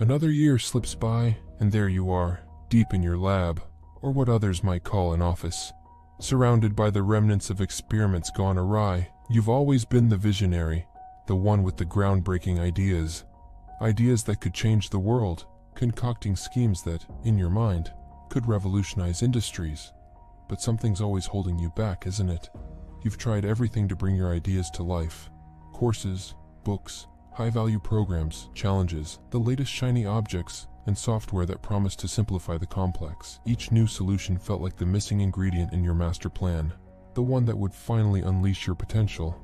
Another year slips by, and there you are, deep in your lab, or what others might call an office. Surrounded by the remnants of experiments gone awry, you've always been the visionary, the one with the groundbreaking ideas. Ideas that could change the world, concocting schemes that, in your mind, could revolutionize industries. But something's always holding you back, isn't it? You've tried everything to bring your ideas to life. Courses, books, high-value programs, challenges, the latest shiny objects, and software that promised to simplify the complex. Each new solution felt like the missing ingredient in your master plan, the one that would finally unleash your potential.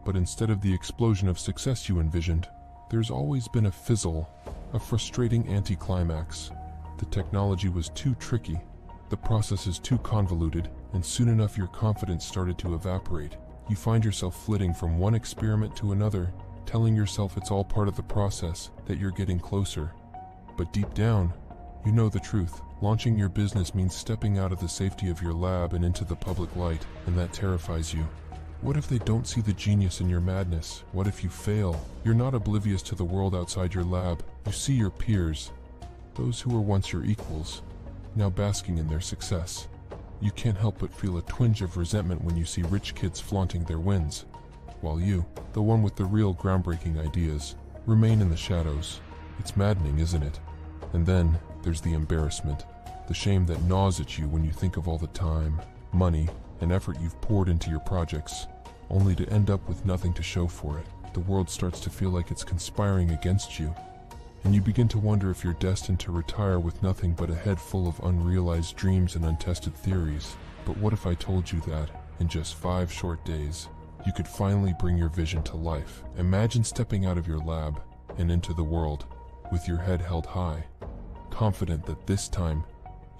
But instead of the explosion of success you envisioned, there's always been a fizzle, a frustrating anticlimax. The technology was too tricky, the processes too convoluted, and soon enough your confidence started to evaporate. You find yourself flitting from one experiment to another, telling yourself it's all part of the process, that you're getting closer. But deep down, you know the truth. Launching your business means stepping out of the safety of your lab and into the public light, and that terrifies you. What if they don't see the genius in your madness? What if you fail? You're not oblivious to the world outside your lab. You see your peers, those who were once your equals, now basking in their success. You can't help but feel a twinge of resentment when you see rich kids flaunting their wins, while you, the one with the real groundbreaking ideas, remain in the shadows. It's maddening, isn't it? And then there's the embarrassment, the shame that gnaws at you when you think of all the time, money, and effort you've poured into your projects, only to end up with nothing to show for it. The world starts to feel like it's conspiring against you, and you begin to wonder if you're destined to retire with nothing but a head full of unrealized dreams and untested theories. But what if I told you that, in just 5 short days, you could finally bring your vision to life? Imagine stepping out of your lab and into the world, with your head held high, confident that this time,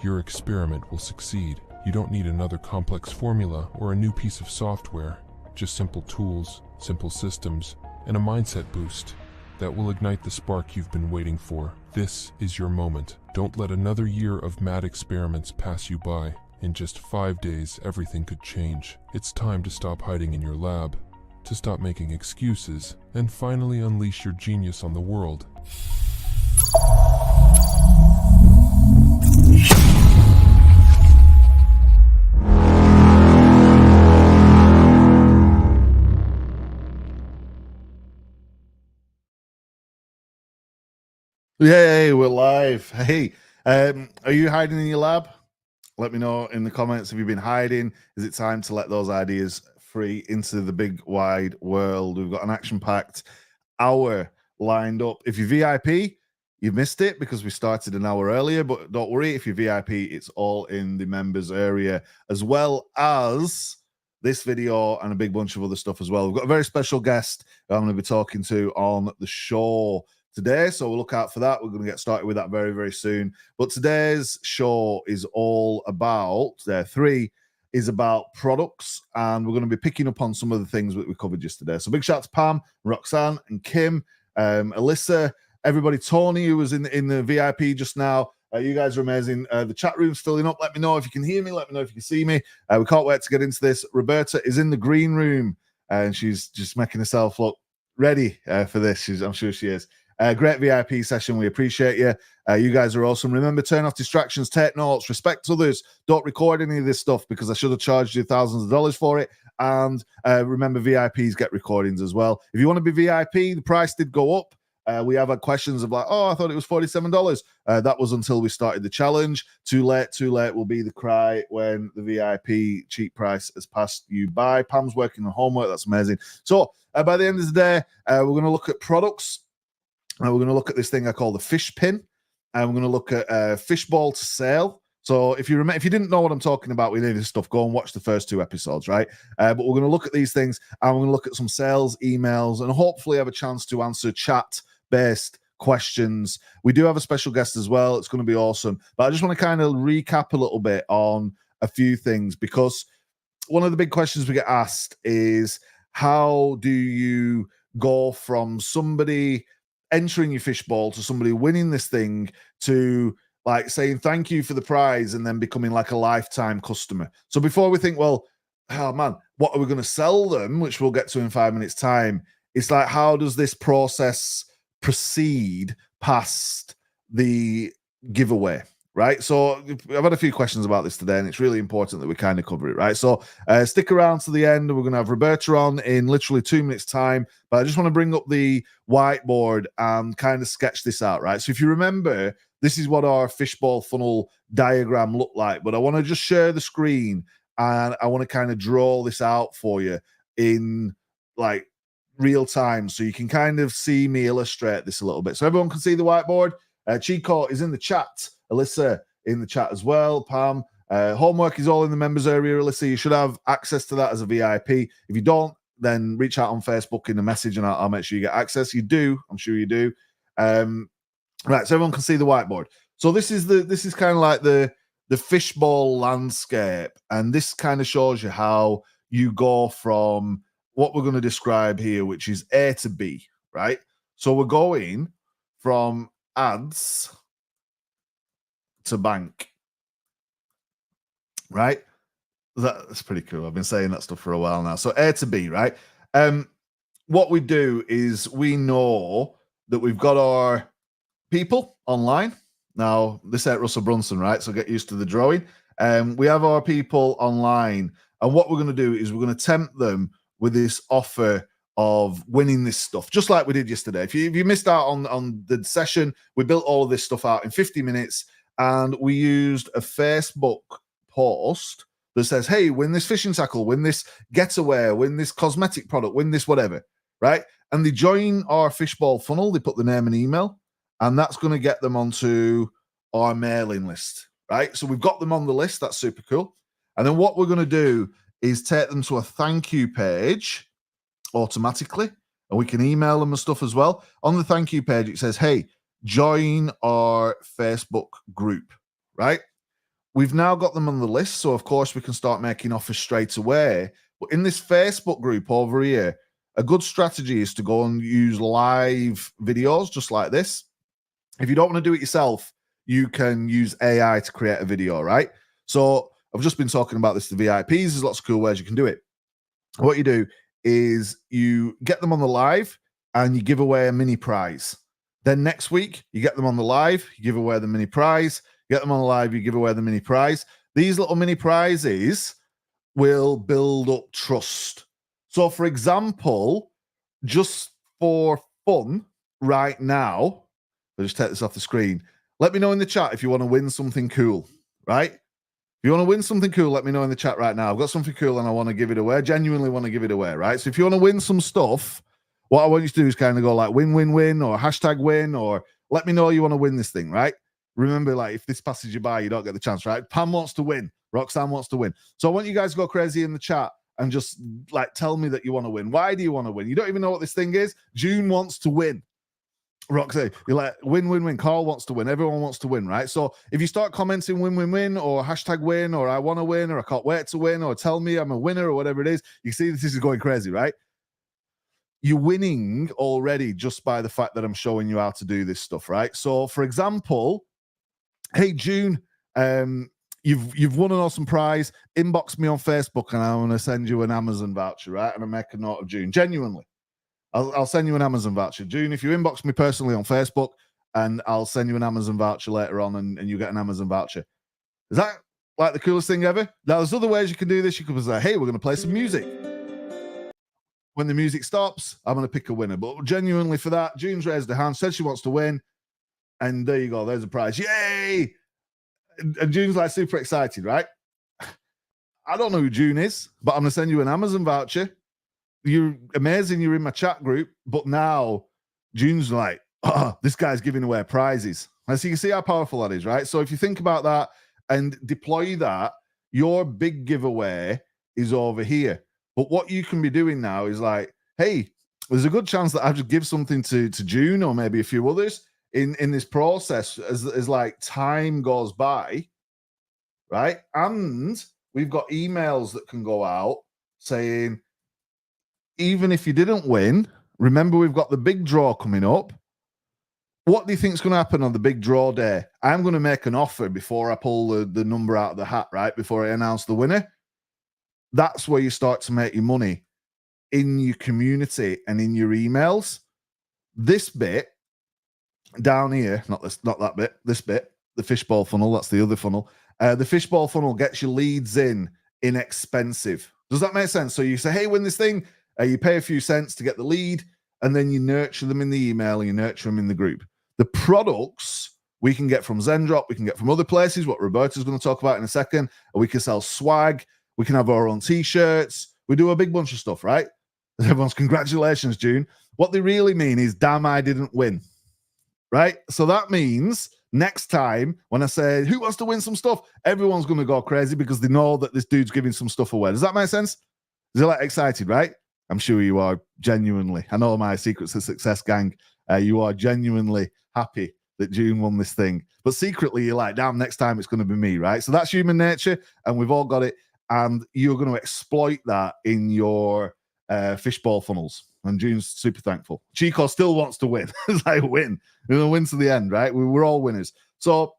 your experiment will succeed. You don't need another complex formula or a new piece of software, just simple tools, simple systems, and a mindset boost that will ignite the spark you've been waiting for. This is your moment. Don't let another year of mad experiments pass you by. In just 5 days, everything could change. It's time to stop hiding in your lab, to stop making excuses, and finally unleash your genius on the world. Yay, we're live. Hey, are you hiding in your lab? Let me know in the comments. Have you been hiding? Is it time to let those ideas free into the big wide world? We've got an action-packed hour lined up. If you're VIP, you've missed it because we started an hour earlier, but don't worry. If you're VIP, it's all in the members area, as well as this video and a big bunch of other stuff as well. We've got a very special guest who I'm going to be talking to on the show today, so we'll look out for that. We're going to get started with that very, very soon. But today's show is all about, is about products, and we're going to be picking up on some of the things that we covered yesterday. So big shout out to Pam, Roxanne, and Kim, Alyssa, everybody, Tony, who was in the VIP just now. You guys are amazing. The chat room's filling up. Let me know if you can hear me. Let me know if you can see me. We can't wait to get into this. Roberta is in the green room, and she's just making herself look ready for this. I'm sure she is. Great VIP session. We appreciate you. You guys are awesome. Remember, turn off distractions, take notes, respect others. Don't record any of this stuff because I should have charged you thousands of dollars for it. And remember, VIPs get recordings as well. If you want to be VIP, the price did go up. We have had questions of like, oh, I thought it was $47. That was until we started the challenge. Too late will be the cry when the VIP cheap price has passed you by. Pam's working on homework. That's amazing. So by the end of the day, we're going to look at products. We're going to look at this thing I call the fish pin, and we're going to look at fishbowl to sale. So if you didn't know what I'm talking about with any of this stuff, go and watch the first 2 episodes, right? But we're going to look at these things, and we're going to look at some sales emails, and hopefully have a chance to answer chat-based questions. We do have a special guest as well. It's going to be awesome. But I just want to kind of recap a little bit on a few things, because one of the big questions we get asked is, how do you go from somebody entering your fishbowl to somebody winning this thing to like saying thank you for the prize and then becoming like a lifetime customer? So before we think, well, oh man, what are we going to sell them, which we'll get to in 5 minutes time, it's like, how does this process proceed past the giveaway, right? So I've had a few questions about this today, and it's really important that we kind of cover it, right? So stick around to the end. We're going to have Roberta on in literally 2 minutes time, but I just want to bring up the whiteboard and kind of sketch this out, right? So if you remember, this is what our fishbowl funnel diagram looked like, but I want to just share the screen and I want to kind of draw this out for you in like real time so you can kind of see me illustrate this a little bit. So everyone can see the whiteboard. Chico is in the chat. Alyssa in the chat as well. Pam. Homework is all in the members area. Alyssa, you should have access to that as a VIP. If you don't, then reach out on Facebook in a message and I'll make sure you get access. You do. I'm sure you do. Right, so everyone can see the whiteboard. So this is kind of like the fishbowl landscape, and this kind of shows you how you go from what we're going to describe here, which is A to B, right? So we're going from ads to bank, right? That's pretty cool. I've been saying that stuff for a while now. So A to B, right? What we do is we know that we've got our people online. Now, this ain't Russell Brunson, right? So get used to the drawing. We have our people online, and what we're going to do is we're going to tempt them with this offer of winning this stuff, just like we did yesterday. If you missed out on the session, we built all of this stuff out in 50 minutes, and we used a Facebook post that says, hey, win this fishing tackle, win this getaway, win this cosmetic product, win this whatever, right? And they join our fishbowl funnel, they put the name and email, and that's going to get them onto our mailing list, right? So we've got them on the list. That's super cool. And then what we're going to do is take them to a thank you page automatically, and we can email them and stuff as well. On the thank you page, it says, hey, join our Facebook group, right? We've now got them on the list, so of course we can start making offers straight away. But in this Facebook group over here, a good strategy is to go and use live videos just like this. If you don't want to do it yourself, you can use AI to create a video, right? So I've just been talking about this to VIPs. There's lots of cool ways you can do it. What you do is you get them on the live and you give away a mini prize. Then next week, you get them on the live, you give away the mini prize. Get them on the live, you give away the mini prize. These little mini prizes will build up trust. So, for example, just for fun right now, I'll just take this off the screen. Let me know in the chat if you want to win something cool, right? If you want to win something cool, let me know in the chat right now. I've got something cool and I want to give it away. I genuinely want to give it away, right? So if you want to win some stuff, what I want you to do is kind of go like win, win, win, or hashtag win, or let me know you want to win this thing, right? Remember, like, if this passes you by, you don't get the chance, right? Pam wants to win. Roxanne wants to win. So I want you guys to go crazy in the chat and just, like, tell me that you want to win. Why do you want to win? You don't even know what this thing is. June wants to win. Roxanne, you're like, win, win, win. Carl wants to win. Everyone wants to win, right? So if you start commenting win, win, win, or hashtag win, or I want to win, or I can't wait to win, or tell me I'm a winner, or whatever it is, you see this is going crazy, right? You're winning already just by the fact that I'm showing you how to do this stuff, right? So, for example, hey, June, you've won an awesome prize. Inbox me on Facebook and I'm going to send you an Amazon voucher, right? And I make a note of June. Genuinely, I'll send you an Amazon voucher. June, if you inbox me personally on Facebook, and I'll send you an Amazon voucher later on and you get an Amazon voucher. Is that like the coolest thing ever? Now, there's other ways you can do this. You could say, hey, we're going to play some music. When the music stops, I'm going to pick a winner. But genuinely for that, June's raised her hand, said she wants to win. And there you go. There's a prize. Yay! And June's like super excited, right? I don't know who June is, but I'm going to send you an Amazon voucher. You're amazing. You're in my chat group. But now June's like, oh, this guy's giving away prizes. And so you can see how powerful that is, right? So if you think about that and deploy that, your big giveaway is over here. But what you can be doing now is like, hey, there's a good chance that I just give something to June or maybe a few others in this process as like time goes by, right? And we've got emails that can go out saying, even if you didn't win, remember we've got the big draw coming up. What do you think is going to happen on the big draw day? I'm going to make an offer before I pull the number out of the hat, right? Before I announce the winner. That's where you start to make your money in your community and in your emails. This bit down here, not that bit, this bit, the fishbowl funnel, that's the other funnel. The fishbowl funnel gets your leads in inexpensive. Does that make sense? So you say, hey, win this thing, you pay a few cents to get the lead, and then you nurture them in the email, you nurture them in the group. The products we can get from Zendrop, we can get from other places, what Roberta's going to talk about in a second, and we can sell swag, we can have our own t-shirts, we do a big bunch of stuff, right? Everyone's congratulations, June. What they really mean is, damn, I didn't win, right? So that means next time when I say, who wants to win some stuff? Everyone's going to go crazy because they know that this dude's giving some stuff away. Does that make sense? You're like excited, right? I'm sure you are genuinely. I know my Secrets of Success gang, you are genuinely happy that June won this thing. But secretly, you're like, damn, next time it's going to be me, right? So that's human nature, and we've all got it. And you're going to exploit that in your fishbowl funnels. And June's super thankful. Chico still wants to win. It's like, win. We're going to win to the end, right? We're all winners. So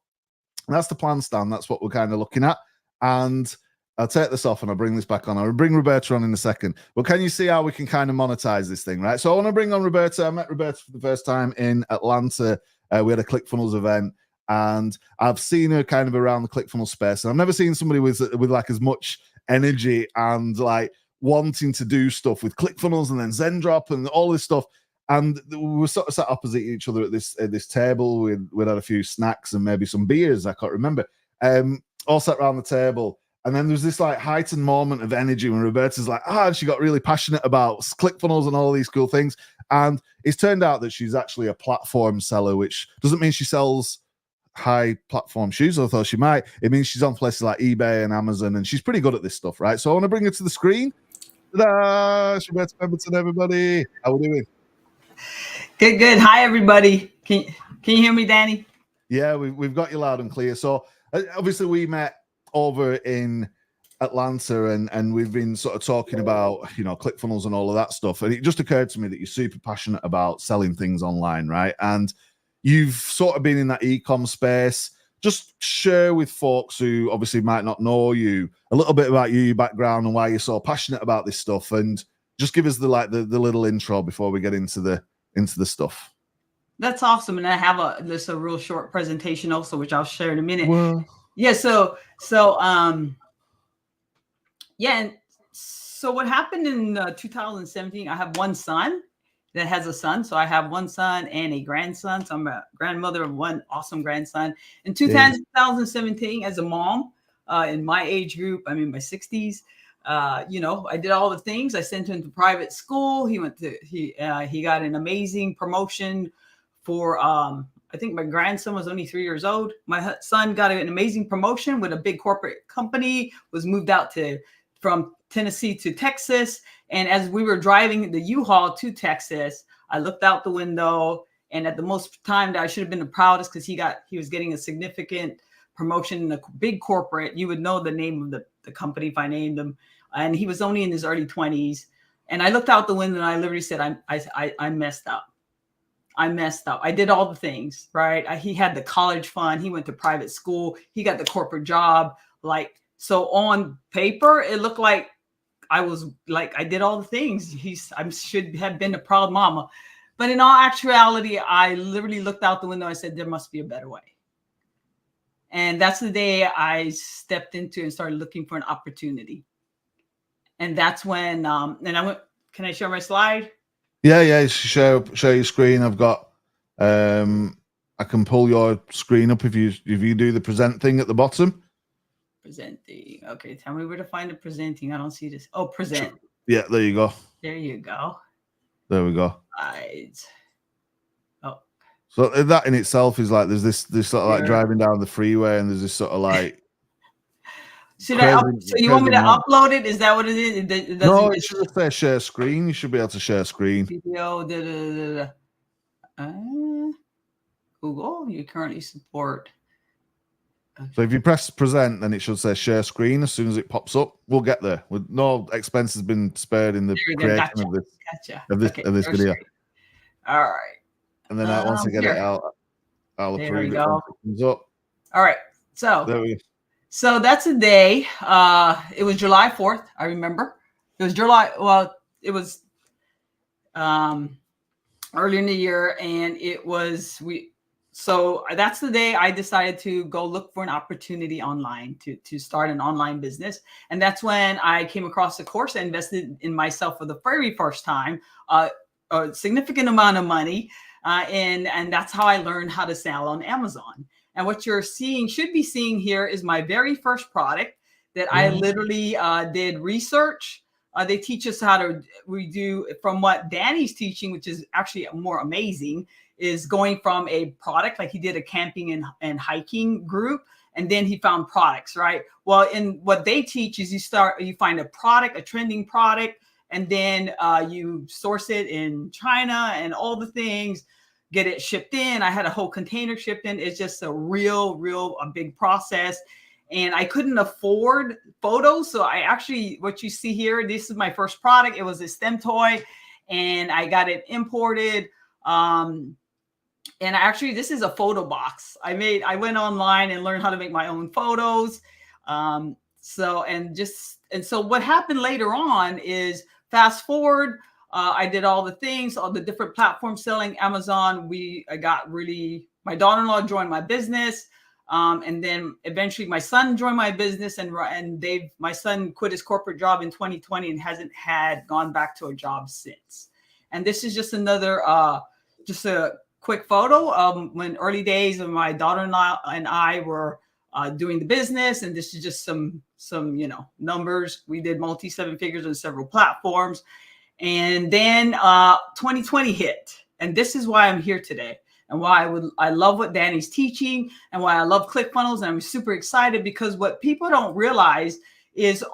that's the plan, Stan. That's what we're kind of looking at. And I'll take this off and I'll bring this back on. I'll bring Roberta on in a second. But can you see how we can kind of monetize this thing, right? So I want to bring on Roberta. I met Roberta for the first time in Atlanta. We had a ClickFunnels event, and I've seen her kind of around the ClickFunnels space. And I've never seen somebody with like as much energy and like wanting to do stuff with ClickFunnels and then Zendrop and all this stuff. And we were sort of sat opposite each other at this table. We'd had a few snacks and maybe some beers. I can't remember. All sat around the table. And then there's this like heightened moment of energy when Roberta's like, and she got really passionate about ClickFunnels and all these cool things. And it's turned out that she's actually a platform seller, which doesn't mean she sells high platform shoes, although she might. It means she's on places like eBay and Amazon, and she's pretty good at this stuff, right? So I want to bring her to the screen. Ta-da! Roberta Pemberton, everybody. How are we doing? Good. Hi, everybody. Can you hear me, Danny? Yeah, we've got you loud and clear. So obviously we met over in Atlanta, and we've been sort of talking about, ClickFunnels and all of that stuff. And it just occurred to me that you're super passionate about selling things online, right? And you've sort of been in that e-com space. Just share with folks who obviously might not know you a little bit about you, your background, and why you're so passionate about this stuff. And just give us the little intro before we get into the stuff. That's awesome. And I have a real short presentation also, which I'll share in a minute. Well, yeah. So what happened in 2017, I have one son that has a son. So I have one son and a grandson. So I'm a grandmother of one awesome grandson. In 2017, as a mom, in my age group, I'm in my 60s. I did all the things. I sent him to private school. He got an amazing promotion for, I think my grandson was only 3 years old. My son got an amazing promotion with a big corporate company, was moved out from Tennessee to Texas. And as we were driving the U-Haul to Texas, I looked out the window, and at the most time that I should have been the proudest, because he was getting a significant promotion in a big corporate. You would know the name of the company if I named them. And he was only in his early 20s. And I looked out the window and I literally said, I messed up. I messed up. I did all the things, right? He had the college fund. He went to private school. He got the corporate job. So on paper, it looked like I did all the things. I should have been a proud mama. But in all actuality, I literally looked out the window and said, there must be a better way. And that's the day I stepped into and started looking for an opportunity. And that's when, and I went, can I share my slide? Yeah. Share your screen. I've got, I can pull your screen up if you do the present thing at the bottom. Presenting. Okay, tell me where to find the presenting. I don't see this. Oh, present. Yeah, there you go. There you go. There we go. Right. Oh. So that in itself is like there's this sort of like driving down the freeway, and there's this sort of like. So you want me to upload it? Is that what it is? No, it should say share screen. You should be able to share screen. Video. Google. You currently support. Okay. So if you press present, then it should say share screen as soon as it pops up. We'll get there. With no expense has been spared in the creation of this video. All right. And then once I get it out, I'll approve it once it comes up. All right. So that's the day. It was July 4th. I remember. It was July. Well, it was early in the year, and it was so that's the day I decided to go look for an opportunity online to start an online business. And that's when I came across the course. I invested in myself for the very first time, a significant amount of money. And that's how I learned how to sell on Amazon. And what you're should be seeing here is my very first product that I literally did research. They teach us how to, we do from what Danny's teaching, which is actually more amazing, is going from a product, like he did a camping and hiking group, and then he found products, right? Well, in what they teach is you find a product, a trending product, and then you source it in China and all the things, get it shipped in. I had a whole container shipped in. It's just a a big process. And I couldn't afford photos. So I actually, what you see here, this is my first product. It was a STEM toy, and I got it imported. And actually, this is a photo box. I went online and learned how to make my own photos. So what happened later on is, fast forward, I did all the things, all the different platforms selling Amazon. My daughter-in-law joined my business. And then eventually my son joined my business, and my son quit his corporate job in 2020 and hasn't gone back to a job since. And this is just just a quick photo of when early days of my daughter-in-law and I were doing the business. And this is just some numbers. We did multi-seven figures on several platforms. And then 2020 hit. And this is why I'm here today, and why I love what Danny's teaching, and why I love ClickFunnels. And I'm super excited because what people don't realize is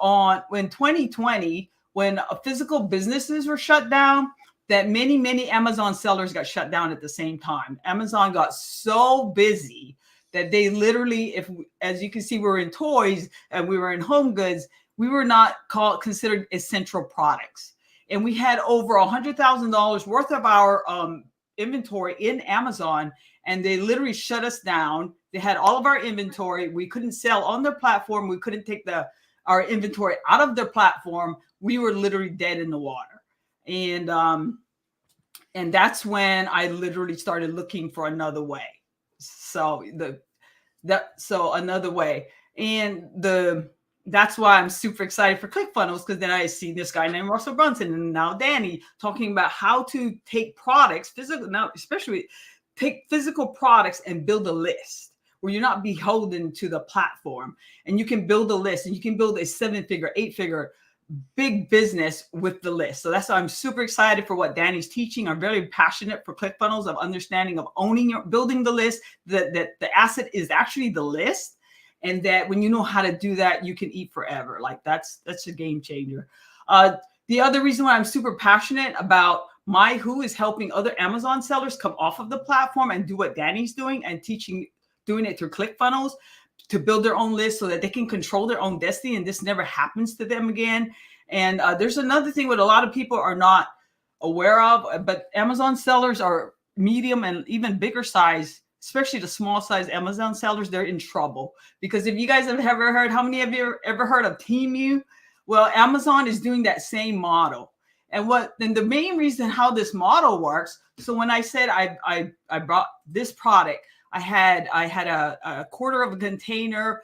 when 2020, when physical businesses were shut down, that many Amazon sellers got shut down at the same time. Amazon got so busy that they literally, as you can see, we were in toys and we were in home goods, we were not considered essential products. And we had over $100,000 worth of our inventory in Amazon, and they literally shut us down. They had all of our inventory. We couldn't sell on their platform. We couldn't take our inventory out of their platform. We were literally dead in the water. And that's when I literally started looking for another way. So another way. And that's why I'm super excited for ClickFunnels, because then I see this guy named Russell Brunson and now Danny talking about how to take products, especially take physical products and build a list where you're not beholden to the platform. And you can build a list, and you can build a 7-figure, 8-figure big business with the list. So that's why I'm super excited for what Danny's teaching. I'm very passionate for ClickFunnels, of understanding of building the list, that the asset is actually the list. And that when you know how to do that, you can eat forever. Like that's a game changer. The other reason why I'm super passionate about who is helping other Amazon sellers come off of the platform and do what Danny's doing, and doing it through ClickFunnels to build their own list so that they can control their own destiny, and this never happens to them again. And there's another thing what a lot of people are not aware of, but Amazon sellers are medium and even bigger size, especially the small size Amazon sellers. They're in trouble, because if you guys have ever heard, how many of you have ever heard of Temu? Well, Amazon is doing that same model. And the main reason how this model works, so when I said I brought this product, I had a quarter of a container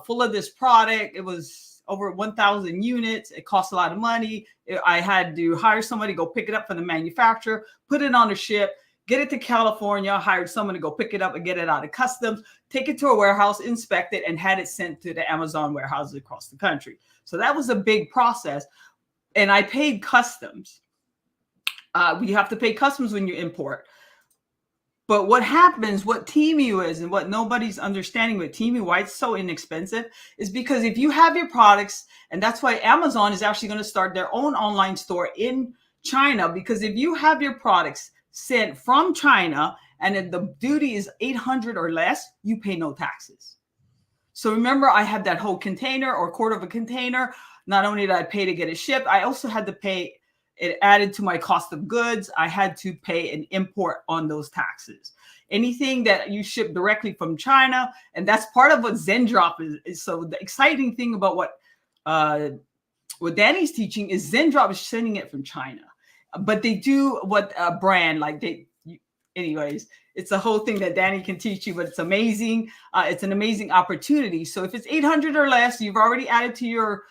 full of this product. It was over 1,000 units. It cost a lot of money. I had to hire somebody to go pick it up from the manufacturer, put it on a ship, get it to California, hired someone to go pick it up and get it out of customs, take it to a warehouse, inspect it, and had it sent to the Amazon warehouses across the country. So that was a big process. And I paid customs. You have to pay customs when you import. But what happens, what Temu is, and what nobody's understanding with Temu, why it's so inexpensive, is because if you have your products, and that's why Amazon is actually going to start their own online store in China, because if you have your products sent from China and if the duty is 800 or less, you pay no taxes. So remember, I had that whole container or quarter of a container. Not only did I pay to get it shipped, I also had to pay it added to my cost of goods. I had to pay an import on those taxes. Anything that you ship directly from China, and that's part of what Zendrop is. So the exciting thing about what Danny's teaching is Zendrop is sending it from China, but they do what a brand like anyways. It's a whole thing that Danny can teach you, but it's amazing. It's an amazing opportunity. So if it's 800 or less, you've already added to your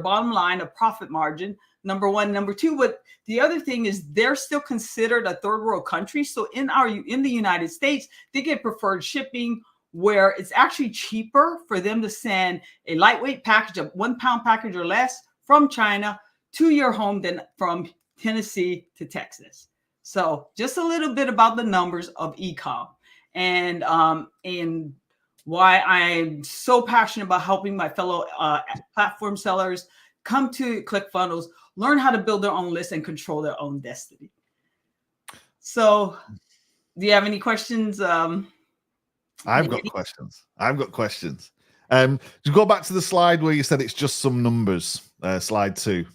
bottom line a profit margin. Number one. Number two, what the other thing is, they're still considered a third world country. So in the United States, they get preferred shipping, where it's actually cheaper for them to send a lightweight package, a 1 pound package or less from China to your home than from Tennessee to Texas. So just a little bit about the numbers of e-com and why I'm so passionate about helping my fellow platform sellers come to ClickFunnels, learn how to build their own list and control their own destiny. So do you have any questions? I've got questions. To go back to the slide where you said it's just some numbers, slide 2.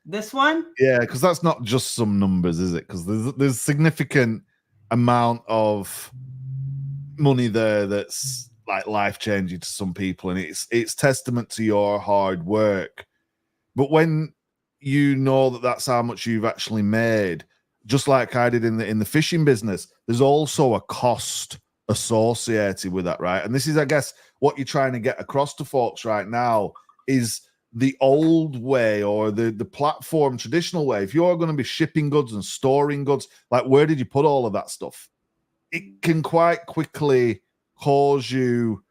This one? Yeah, because that's not just some numbers, is it? Because there's significant amount of money there that's like life-changing to some people, and it's testament to your hard work. But when you know that that's how much you've actually made, just like I did in the fishing business, there's also a cost associated with that, right? And this is, I guess, what you're trying to get across to folks right now is the old way, or the platform traditional way. If you're going to be shipping goods and storing goods, like, where did you put all of that stuff? It can quite quickly cause you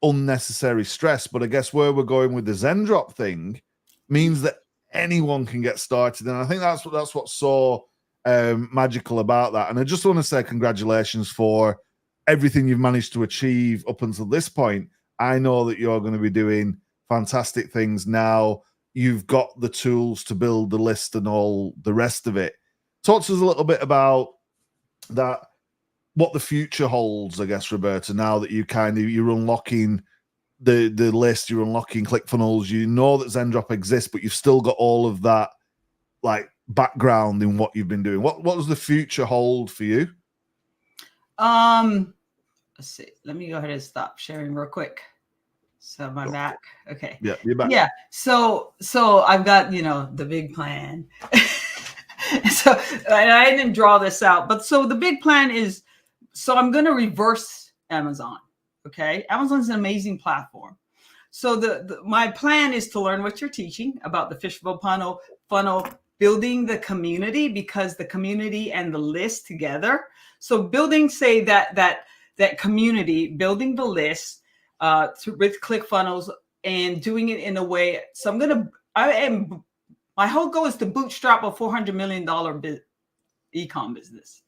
unnecessary stress. But I guess where we're going with the Zendrop thing means that anyone can get started, and I think that's what's so magical about that. And I just want to say congratulations for everything you've managed to achieve up until this point. I know that you're going to be doing fantastic things now. You've got the tools to build the list and all the rest of it. Talk to us a little bit about that, what the future holds, I guess, Roberta, now that you're unlocking the list, you're unlocking ClickFunnels, you know that Zendrop exists, but you've still got all of that like background in what you've been doing. What does the future hold for you? Let's see. Let me go ahead and stop sharing real quick. So my back. Okay. Yeah, you're back. Yeah. So I've got, the big plan. So, and I didn't draw this out, but so the big plan is, so I'm going to reverse Amazon. Okay. Amazon's an amazing platform. So my plan is to learn what you're teaching about the fishbowl funnel, building the community, because the community and the list together. So building, say that community, building the list with ClickFunnels and doing it in a way. So my whole goal is to bootstrap a $400 million e-com business.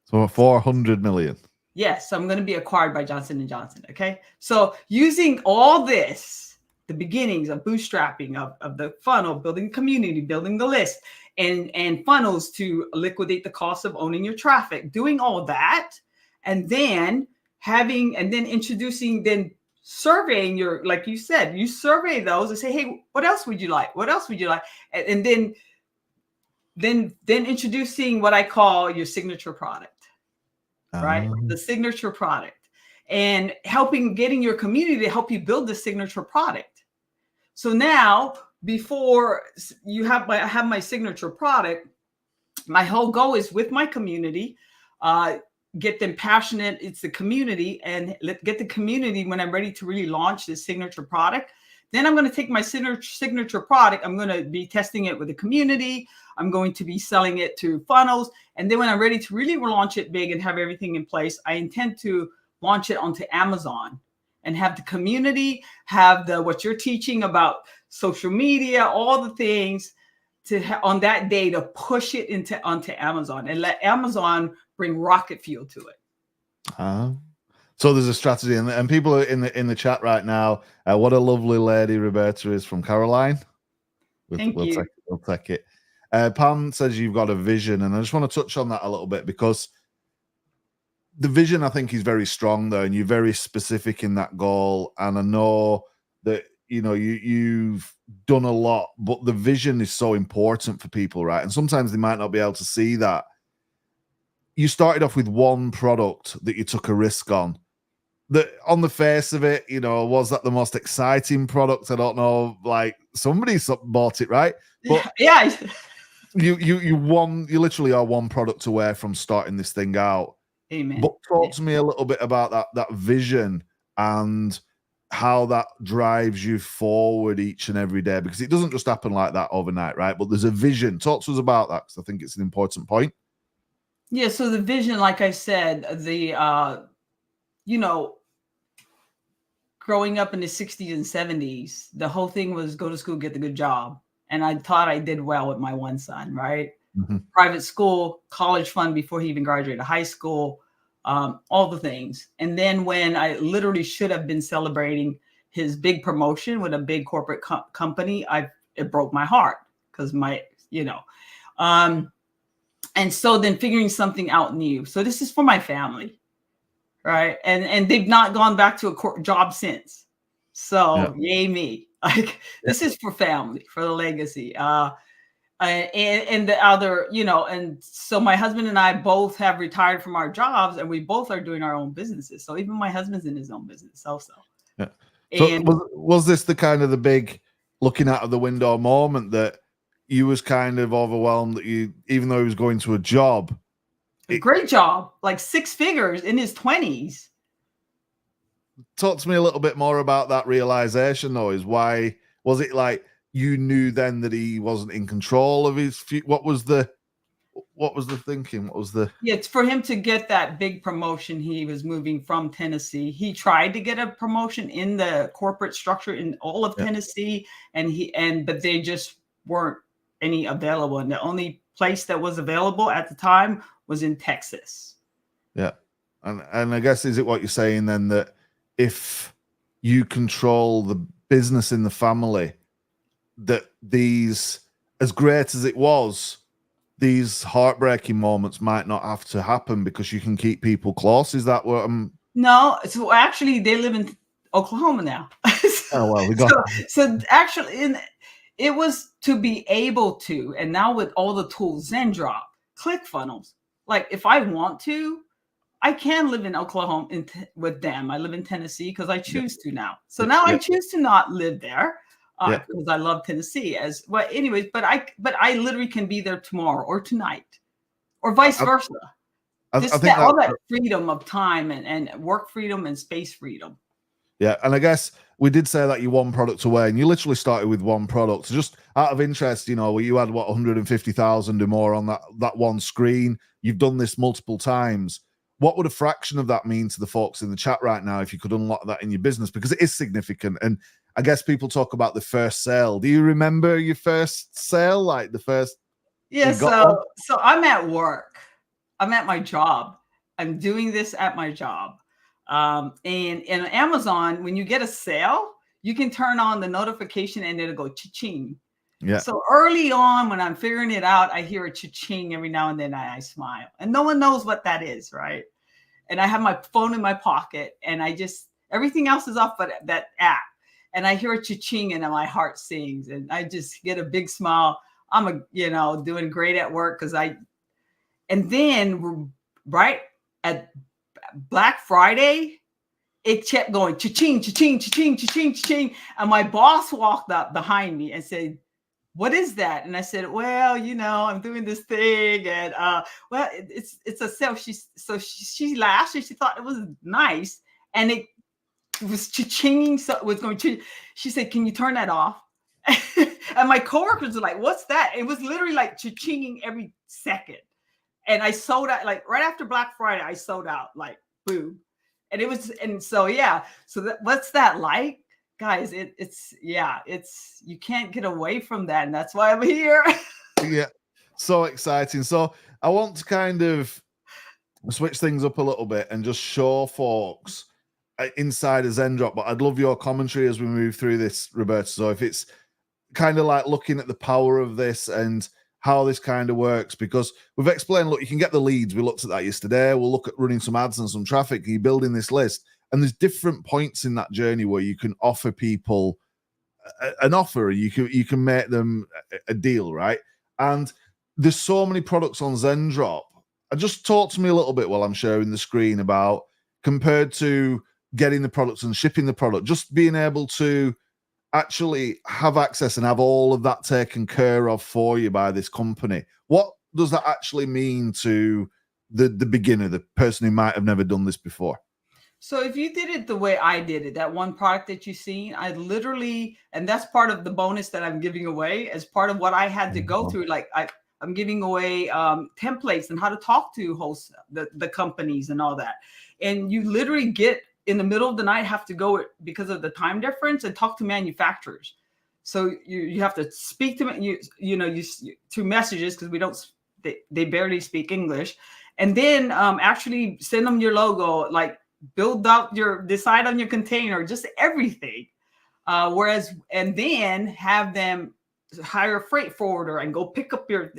So 400 million. Yes, I'm going to be acquired by Johnson & Johnson. Okay. So using all this, the beginnings of bootstrapping of the funnel, building community, building the list, and funnels to liquidate the cost of owning your traffic, doing all that, and then surveying your, like you said, you survey those and say, hey, what else would you like? What else would you like? And then introducing what I call your signature product. Right? The signature product, and getting your community to help you build the signature product. So now, before I have my signature product, my whole goal is with my community, get them passionate. It's the community, and get the community when I'm ready to really launch this signature product. Then I'm going to take my signature product. I'm going to be testing it with the community. I'm going to be selling it to funnels. And then when I'm ready to really launch it big and have everything in place, I intend to launch it onto Amazon and have the community, have what you're teaching about social media, all the things on that day to push it onto Amazon and let Amazon bring rocket fuel to it. So there's a strategy, and people are in the chat right now. What a lovely lady Roberta is from Caroline. Thank you. We'll take it. Pam says you've got a vision, and I just want to touch on that a little bit, because the vision, I think, is very strong there, and you're very specific in that goal. And I know that you've done a lot, but the vision is so important for people, right? And sometimes they might not be able to see that. You started off with one product that you took a risk on. That on the face of it, was that the most exciting product? I don't know. Like, somebody bought it, right? But yeah. you literally are one product away from starting this thing out. Amen. But talk to me a little bit about that vision and how that drives you forward each and every day, because it doesn't just happen like that overnight, right? But there's a vision. Talk to us about that, because I think it's an important point. Yeah. So the vision, like I said, you know, growing up in the 60s and 70s, the whole thing was go to school, get the good job. And I thought I did well with my one son, right? Mm-hmm. Private school, college fund before he even graduated high school, all the things. And then when I literally should have been celebrating his big promotion with a big corporate company, it broke my heart because and so then figuring something out new. So this is for my family, right? And they've not gone back to a job since. So yay me. Like this is for family, for the legacy. And the other, and so my husband and I both have retired from our jobs, and we both are doing our own businesses. So even my husband's in his own business also. Yeah. So and was this the kind of the big looking out of the window moment that you was kind of overwhelmed that even though he was going to a job? Great job, like 6 figures in his 20s. Talk to me a little bit more about that realization, though. Why was it like you knew then that he wasn't in control of his future? What was the thinking? What was the? Yeah, it's for him to get that big promotion. He was moving from Tennessee. He tried to get a promotion in the corporate structure in all of Tennessee, but they just weren't any available. And the only place that was available at the time was in Texas. Yeah. And I guess, is it what you're saying then, that if you control the business in the family, that these, as great as it was, these heartbreaking moments might not have to happen because you can keep people close? Is that what I'm? No, so actually they live in Oklahoma now. Oh, well, we got so actually it was to be able to, and now with all the tools, Zendrop, ClickFunnels, like if I want to, I can live in Oklahoma with them. I live in Tennessee because I choose to now. So now I choose to not live there because I love Tennessee as well. Anyways, but I literally can be there tomorrow or tonight, or vice versa. I think all that freedom of time and work freedom and space freedom. Yeah, and I guess we did say that you're one product away, and you literally started with one product. So just out of interest, you had 150,000 or more on that one screen. You've done this multiple times. What would a fraction of that mean to the folks in the chat right now if you could unlock that in your business? Because it is significant. And I guess people talk about the first sale. Do you remember your first sale? Like the first? Yeah, so I'm at work. I'm at my job. I'm doing this at my job. And in Amazon, when you get a sale, you can turn on the notification and it'll go cha-ching. Yeah. So early on, when I'm figuring it out, I hear a cha-ching every now and then. I smile, and no one knows what that is, right? And I have my phone in my pocket, and everything else is off but that app. And I hear a cha-ching, and my heart sings, and I just get a big smile. I'm doing great at work and then right at Black Friday, it kept going cha-ching, cha-ching, cha-ching, cha-ching, cha-ching. And my boss walked up behind me and said, "What is that?" And I said, "Well, I'm doing this thing, and it's a sale." She laughed, and she thought it was nice, and it was cha-chinging. So it was going to. She said, "Can you turn that off?" And my coworkers were like, "What's that?" It was literally like cha-chinging every second. And I sold out, like right after Black Friday, I sold out, like boom. So what's that like? Guys, it's you can't get away from that. And that's why I'm here. Yeah. So exciting. So I want to kind of switch things up a little bit and just show folks inside of Zendrop, but I'd love your commentary as we move through this, Roberto. So if it's kind of like looking at the power of this and how this kind of works, because we've explained, look, you can get the leads. We looked at that yesterday. We'll look at running some ads and some traffic. You're building this list. And there's different points in that journey where you can offer people an offer. You can make them a deal, right? And there's so many products on Zendrop. Just talk to me a little bit while I'm sharing the screen about, compared to getting the products and shipping the product, just being able to actually have access and have all of that taken care of for you by this company, what does that actually mean to the beginner, the person who might have never done this before? So if you did it the way I did it, that one product that you've seen, I literally, and that's part of the bonus that I'm giving away as part of what I had to go through. Like I'm giving away templates and how to talk to hosts, the companies and all that. And you literally get in the middle of the night, have to go because of the time difference and talk to manufacturers. So you have to speak to them, you through messages because they barely speak English. And then actually send them your logo, like build out decide on your container, just everything. And then have them hire a freight forwarder and go pick up your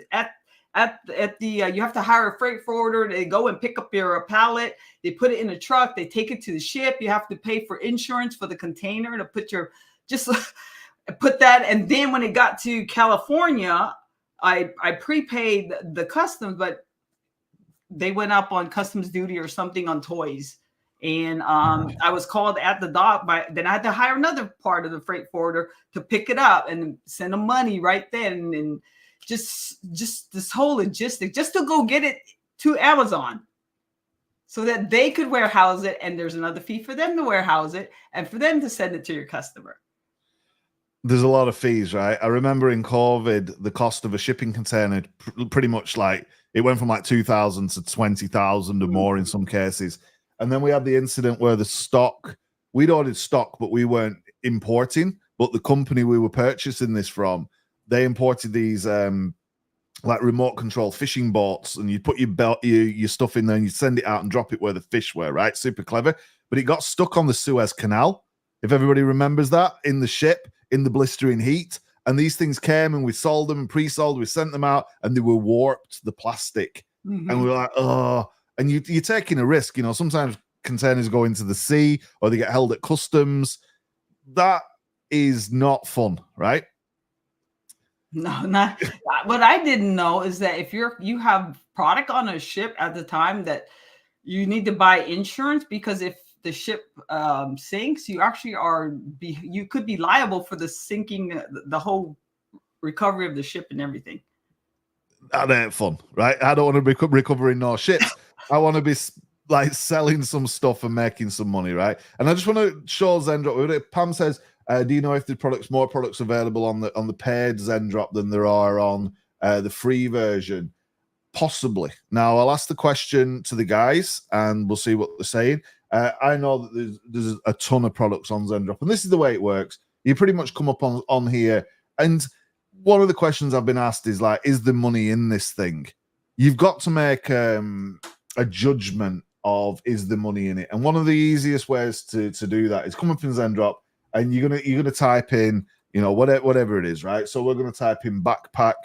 you have to hire a freight forwarder. They go and pick up your pallet. They put it in a truck. They take it to the ship. You have to pay for insurance for the container to put that. And then when it got to California, I prepaid the customs, but they went up on customs duty or something on toys. And I was called at the dock then I had to hire another part of the freight forwarder to pick it up and send them money right then. And just this whole logistic just to go get it to Amazon so that they could warehouse it. And there's another fee for them to warehouse it and for them to send it to your customer. There's a lot of fees, right? I remember in COVID, the cost of a shipping container pretty much like it went from like 2,000 to 20,000 or more in some cases. And then we had the incident where we'd ordered stock, but we weren't importing. But the company we were purchasing this from, they imported these like remote control fishing boats, and you put your stuff in there and you send it out and drop it where the fish were, right? Super clever. But it got stuck on the Suez Canal, if everybody remembers that, in the ship, in the blistering heat. And these things came and we sold them and pre-sold, we sent them out, and they were warped, the plastic. Mm-hmm. And we were like, oh. And you're taking a risk, sometimes containers go into the sea or they get held at customs. That is not fun, right? No, not what I didn't know is that if you have product on a ship at the time, that you need to buy insurance, because if the ship sinks, you actually you could be liable for the sinking, the whole recovery of the ship and everything. That ain't fun, right? I don't want to be recovering no ships. I want to be like selling some stuff and making some money, right? And I just want to show Zendrop. Pam says, do you know if there's more products available on the paid Zendrop than there are on the free version? Possibly. Now, I'll ask the question to the guys and we'll see what they're saying. I know that there's a ton of products on Zendrop, and this is the way it works. You pretty much come up on here, and one of the questions I've been asked is like, is there money in this thing? You've got to make a judgment of, is the money in it? And one of the easiest ways to do that is come up in Zendrop, and you're gonna type in, whatever it is, right? So we're gonna type in backpack.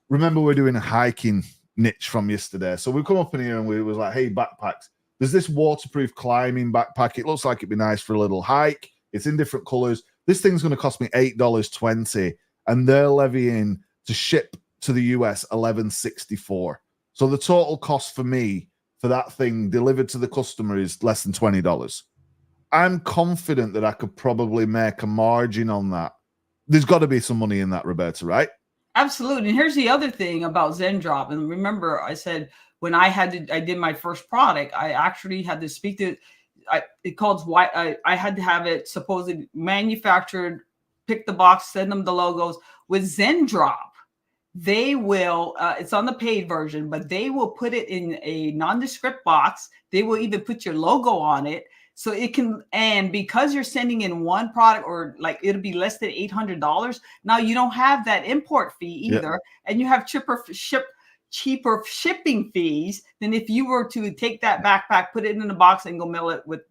Remember, we're doing a hiking niche from yesterday, so we come up in here and we was like, hey, backpacks. There's this waterproof climbing backpack. It looks like it'd be nice for a little hike. It's in different colors. This thing's going to cost me $8.20, and they're levying to ship to the US $11.64. So the total cost for me for that thing delivered to the customer is less than $20. I'm confident that I could probably make a margin on that. There's got to be some money in that, Roberta, right? Absolutely. And here's the other thing about Zendrop. And remember, I said when I did my first product, I actually had to speak to I had to have it supposedly manufactured, pick the box, send them the logos. With Zendrop, they will, it's on the paid version, but they will put it in a nondescript box. They will even put your logo on it. So it can, and because you're sending in one product, or like it'll be less than $800. Now you don't have that import fee either. Yeah. And you have cheaper shipping fees than if you were to take that backpack, put it in a box, and go mail it with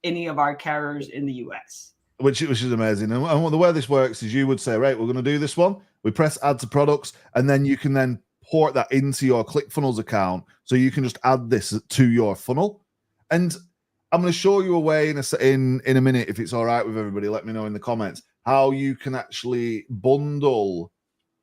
any of our carriers in the US. Which is amazing. And the way this works is you would say, right, we're going to do this one. We press add to products, and then you can then port that into your ClickFunnels account. So you can just add this to your funnel. And I'm going to show you a way in a minute, if it's all right with everybody. Let me know in the comments how you can actually bundle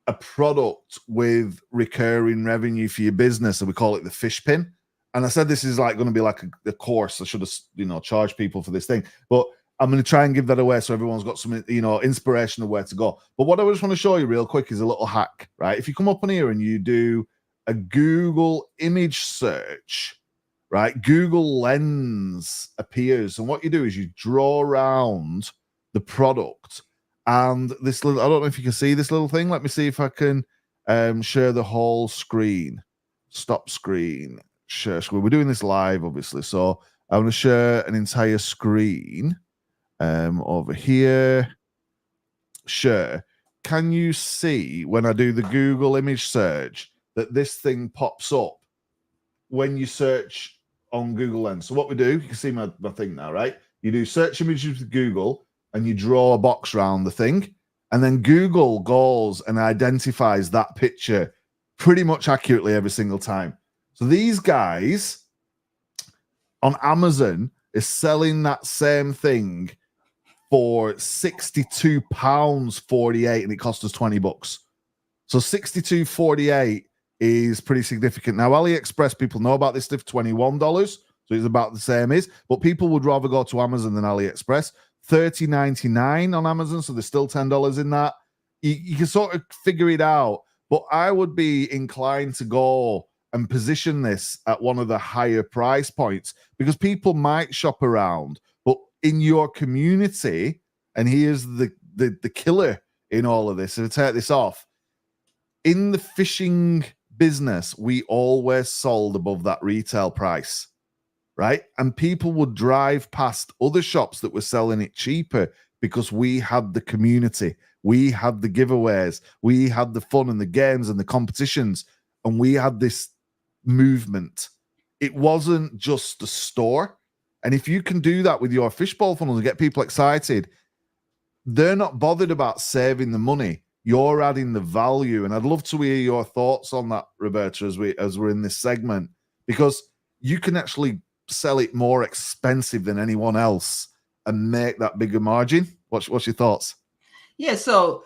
a product with recurring revenue for your business, and we call it the fish pin. And I said this is like going to be like a course. I should have charged people for this thing, but I'm going to try and give that away so everyone's got some, inspiration of where to go. But what I just want to show you real quick is a little hack, right? If you come up on here and you do a Google image search, right? Google Lens appears. And what you do is you draw around the product and this little, I don't know if you can see this little thing. Let me see if I can share the whole screen. Stop screen, share screen. We're doing this live, obviously. So I'm going to share an entire screen over here. Share. Can you see when I do the Google image search that this thing pops up when you search on Google Lens? So what we do, you can see my thing now, right? You do search images with Google and you draw a box around the thing. And then Google goes and identifies that picture pretty much accurately every single time. So these guys on Amazon is selling that same thing for £62.48 and it cost us $20. So $62.48 is pretty significant. Now, AliExpress, people know about this stuff, $21. So it's about the same as, but people would rather go to Amazon than AliExpress. $30.99 on Amazon, so there's still $10 in that. You can sort of figure it out, but I would be inclined to go and position this at one of the higher price points because people might shop around, but in your community, and here's the killer in all of this, so to take this off, in the fishing business, we always sold above that retail price. Right? And people would drive past other shops that were selling it cheaper because we had the community, we had the giveaways, we had the fun and the games and the competitions, and we had this movement. It wasn't just a store. And if you can do that with your fishbowl funnels and get people excited, they're not bothered about saving the money. You're adding the value. And I'd love to hear your thoughts on that, Roberta, as we're in this segment, because you can actually sell it more expensive than anyone else and make that bigger margin. What's your thoughts? Yeah, so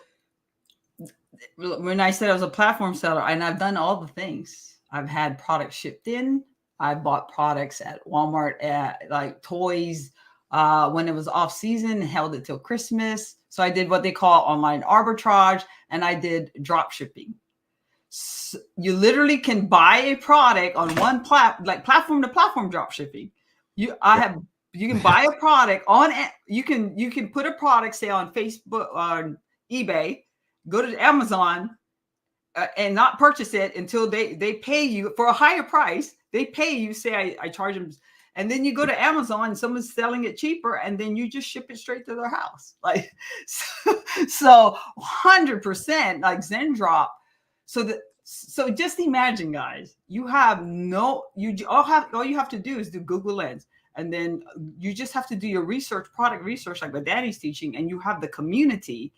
when I said I was a platform seller, and I've done all the things. I've had products shipped in. I bought products at Walmart, like toys, when it was off season, held it till Christmas. So I did what they call online arbitrage, and I did drop shipping. So you literally can buy a product on one platform to platform drop shipping. You can buy a product on, you can put a product, say, on Facebook or eBay, go to Amazon and not purchase it until they pay you for a higher price. They pay you, say I charge them, and then you go to Amazon and someone's selling it cheaper, and then you just ship it straight to their house. Like so 100% like Zendrop. So just imagine, guys, all you have to do is do Google Lens, and then you just have to do your research, product research, like what Danny's teaching, and you have the community,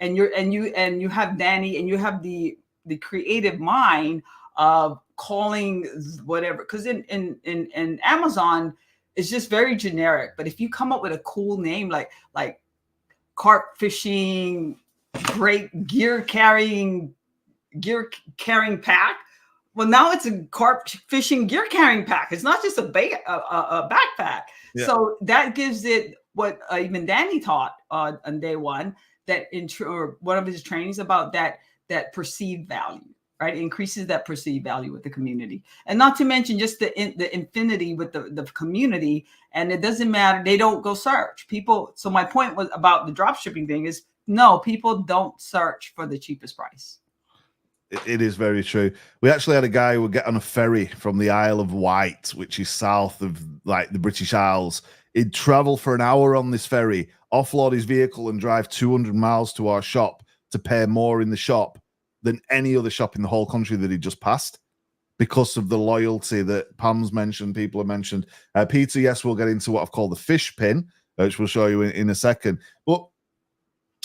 and you have Danny, and you have the creative mind of calling whatever, because in Amazon it's just very generic. But if you come up with a cool name like carp fishing, great gear carrying pack. Well, now it's a carp fishing gear carrying pack. It's not just a backpack. Yeah. So that gives it what even Danny taught on day one, that or one of his trainings about that perceived value, right? It increases that perceived value with the community, and not to mention just the infinity with the community. And it doesn't matter; they don't go search people. So my point was about the drop shipping thing is no, people don't search for the cheapest price. It is very true. We actually had a guy who would get on a ferry from the Isle of Wight, which is south of like the British Isles. He'd travel for an hour on this ferry, offload his vehicle and drive 200 miles to our shop to pay more in the shop than any other shop in the whole country that he just passed, because of the loyalty that Pam's mentioned, people have mentioned. Peter, yes, we'll get into what I've called the fish pin, which we'll show you in a second. But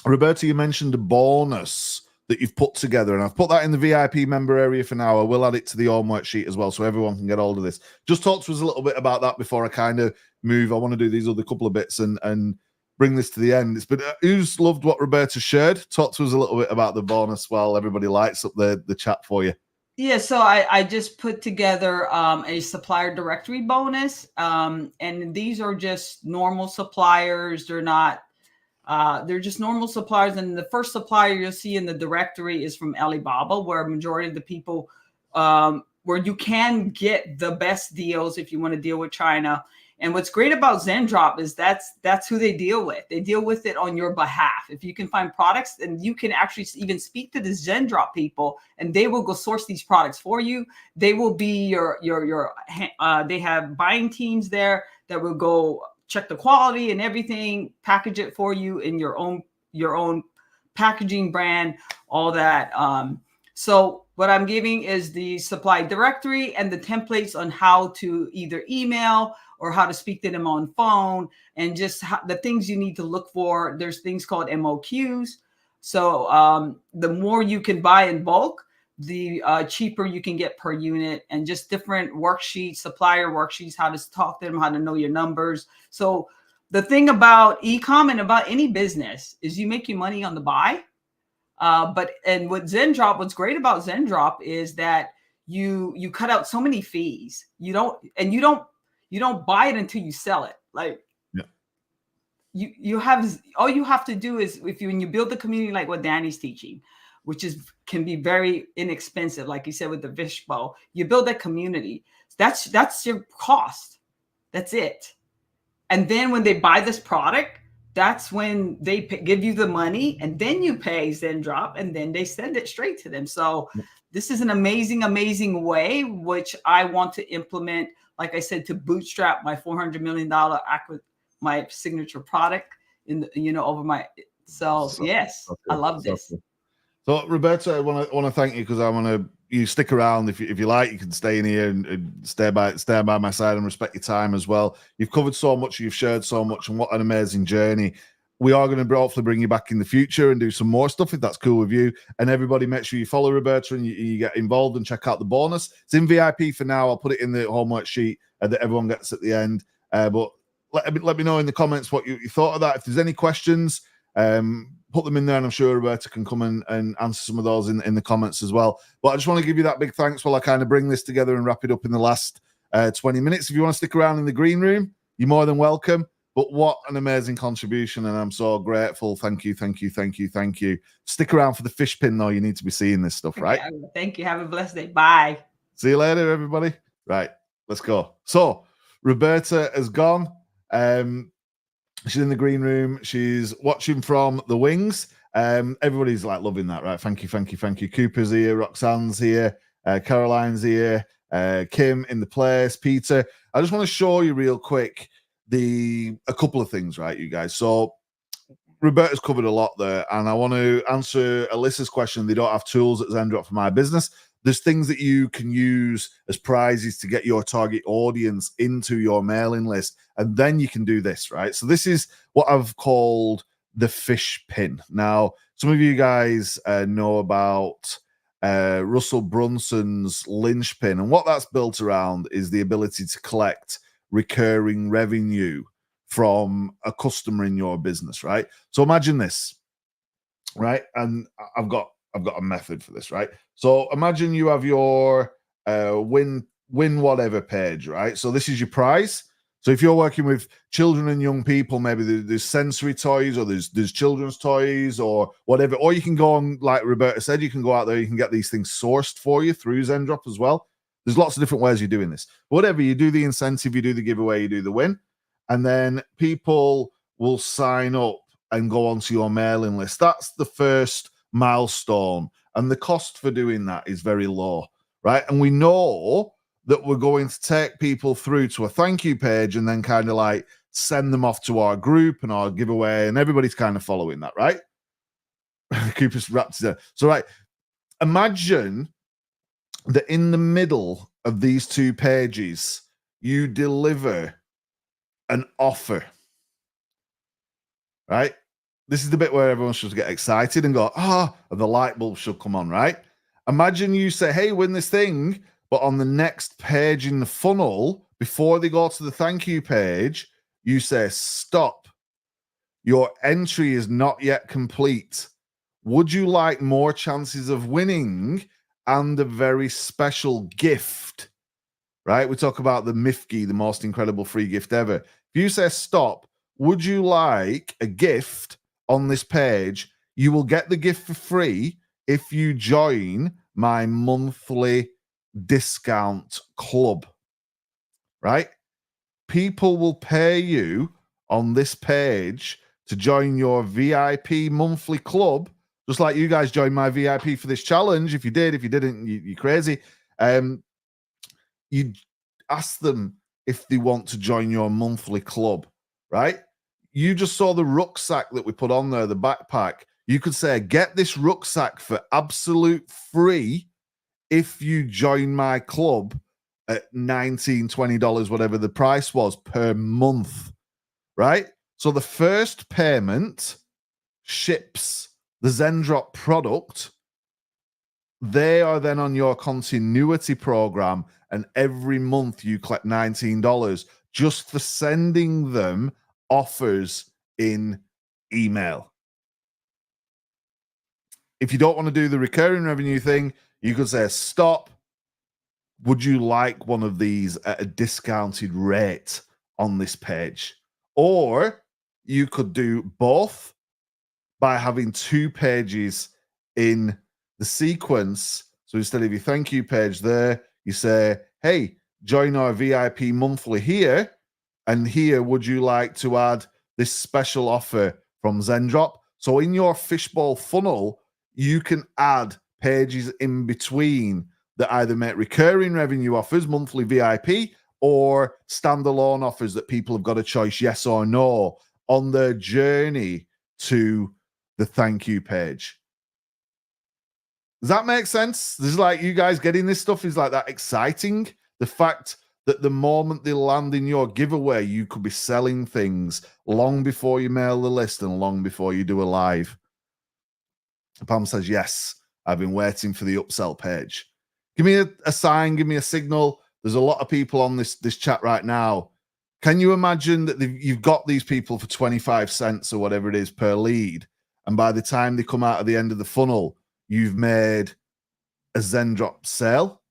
Roberta, you mentioned a bonus that you've put together, and I've put that in the VIP member area for now. I will add it to the homework sheet as well, so everyone can get hold of this. Just talk to us a little bit about that before I kind of move. I want to do these other couple of bits and bring this to the end. It's been who's loved what Roberta shared. Talk to us a little bit about the bonus while everybody lights up the chat for you. Yeah, so I just put together a supplier directory bonus, and these are just normal suppliers. They're not. They're just normal suppliers, and the first supplier you'll see in the directory is from Alibaba, where a majority of the people, where you can get the best deals if you want to deal with China. And what's great about Zendrop is that's who they deal with. They deal with it on your behalf. If you can find products, and you can actually even speak to the Zendrop people, and they will go source these products for you. They will be your they have buying teams there that will go check the quality and everything, package it for you in your own packaging brand, all that. So what I'm giving is the supply directory and the templates on how to either email or how to speak to them on phone, and just the things you need to look for. There's things called MOQs. So the more you can buy in bulk, the cheaper you can get per unit, and just different worksheets, supplier worksheets, how to talk to them, how to know your numbers. So the thing about e-com and about any business is you make your money on the buy. And what Zendrop, what's great about Zendrop is that you cut out so many fees. You don't buy it until you sell it. Like, yeah. You have, all you have to do is, when you build the community, like what Danny's teaching, which can be very inexpensive, like you said with the Fishbowl, you build that community. That's your cost. That's it. And then when they buy this product, that's when they give you the money, and then you pay Zendrop, and then they send it straight to them. So this is an amazing, amazing way, which I want to implement, like I said, to bootstrap my $400 million my signature product over my. So yes, I love this. So Roberto, I want to thank you, because you stick around if you like. You can stay in here and stay by my side and respect your time as well. You've covered so much, you've shared so much, and what an amazing journey. We are going to hopefully bring you back in the future and do some more stuff if that's cool with you. And everybody, make sure you follow Roberto and you get involved and check out the bonus. It's in VIP for now. I'll put it in the homework sheet that everyone gets at the end. But let me know in the comments what you thought of that. If there's any questions, put them in there, and I'm sure Roberta can come and answer some of those in the comments as well. But I just want to give you that big thanks while I kind of bring this together and wrap it up in the last 20 minutes. If you want to stick around in the green room, you're more than welcome. But what an amazing contribution, and I'm so grateful. Thank you, thank you, thank you, thank you. Stick around for the fish pin, though. You need to be seeing this stuff, right? Thank you. Have a blessed day. Bye. See you later, everybody. Right, let's go. So Roberta has gone. She's in the green room. She's watching from the wings. Everybody's like loving that, right? Thank you, thank you, thank you. Cooper's here, Roxanne's here, Caroline's here, Kim in the place, Peter. I just want to show you real quick a couple of things, right, you guys? So Roberta's covered a lot there, and I want to answer Alyssa's question. They don't have tools at Zendrop for my business. There's things that you can use as prizes to get your target audience into your mailing list. And then you can do this, right? So this is what I've called the fish pin. Now, some of you guys know about Russell Brunson's linchpin. And what that's built around is the ability to collect recurring revenue from a customer in your business, right? So imagine this, right? And I've got a method for this, right? So imagine you have your win whatever page, right? So this is your prize. So if you're working with children and young people, maybe there's sensory toys, or there's children's toys or whatever. Or you can go on, like Roberta said, you can go out there, you can get these things sourced for you through Zendrop as well. There's lots of different ways you're doing this. Whatever, you do the incentive, you do the giveaway, you do the win, and then people will sign up and go onto your mailing list. That's the first milestone. And the cost for doing that is very low, right? And we know that we're going to take people through to a thank you page and then kind of like send them off to our group and our giveaway, and everybody's kind of following that, right? Cooper's wrapped it. So, right, imagine that in the middle of these two pages, you deliver an offer, right? This is the bit where everyone should get excited and go, and the light bulb should come on, right? Imagine you say, hey, win this thing, but on the next page in the funnel, before they go to the thank you page, you say, stop. Your entry is not yet complete. Would you like more chances of winning and a very special gift, right? We talk about the Mifki, the most incredible free gift ever. If you say stop, would you like a gift on this page? You will get the gift for free if you join my monthly discount club, right? People will pay you on this page to join your VIP monthly club, just like you guys joined my VIP for this challenge. If you did, if you didn't, you're crazy. You ask them if they want to join your monthly club, right? You just saw the rucksack that we put on there, the backpack. You could say, get this rucksack for absolute free if you join my club at $19, $20, whatever the price was per month, right? So the first payment ships the Zendrop product. They are then on your continuity program, and every month you collect $19 just for sending them offers in email. If you don't want to do the recurring revenue thing, you could say, stop. Would you like one of these at a discounted rate on this page? Or you could do both by having 2 pages in the sequence. So instead of your thank you page there, you say, hey, join our VIP monthly here. And here, would you like to add this special offer from Zendrop? So in your fishbowl funnel, you can add pages in between that either make recurring revenue offers, monthly VIP, or standalone offers that people have got a choice, yes or no, on their journey to the thank you page. Does that make sense? This is like you guys getting this stuff is like that exciting. The fact that the moment they land in your giveaway, you could be selling things long before you mail the list and long before you do a live. Pam says, yes, I've been waiting for the upsell page. Give me a sign, give me a signal. There's a lot of people on this chat right now. Can you imagine that you've got these people for 25 cents or whatever it is per lead, and by the time they come out at the end of the funnel, you've made a Zendrop sale?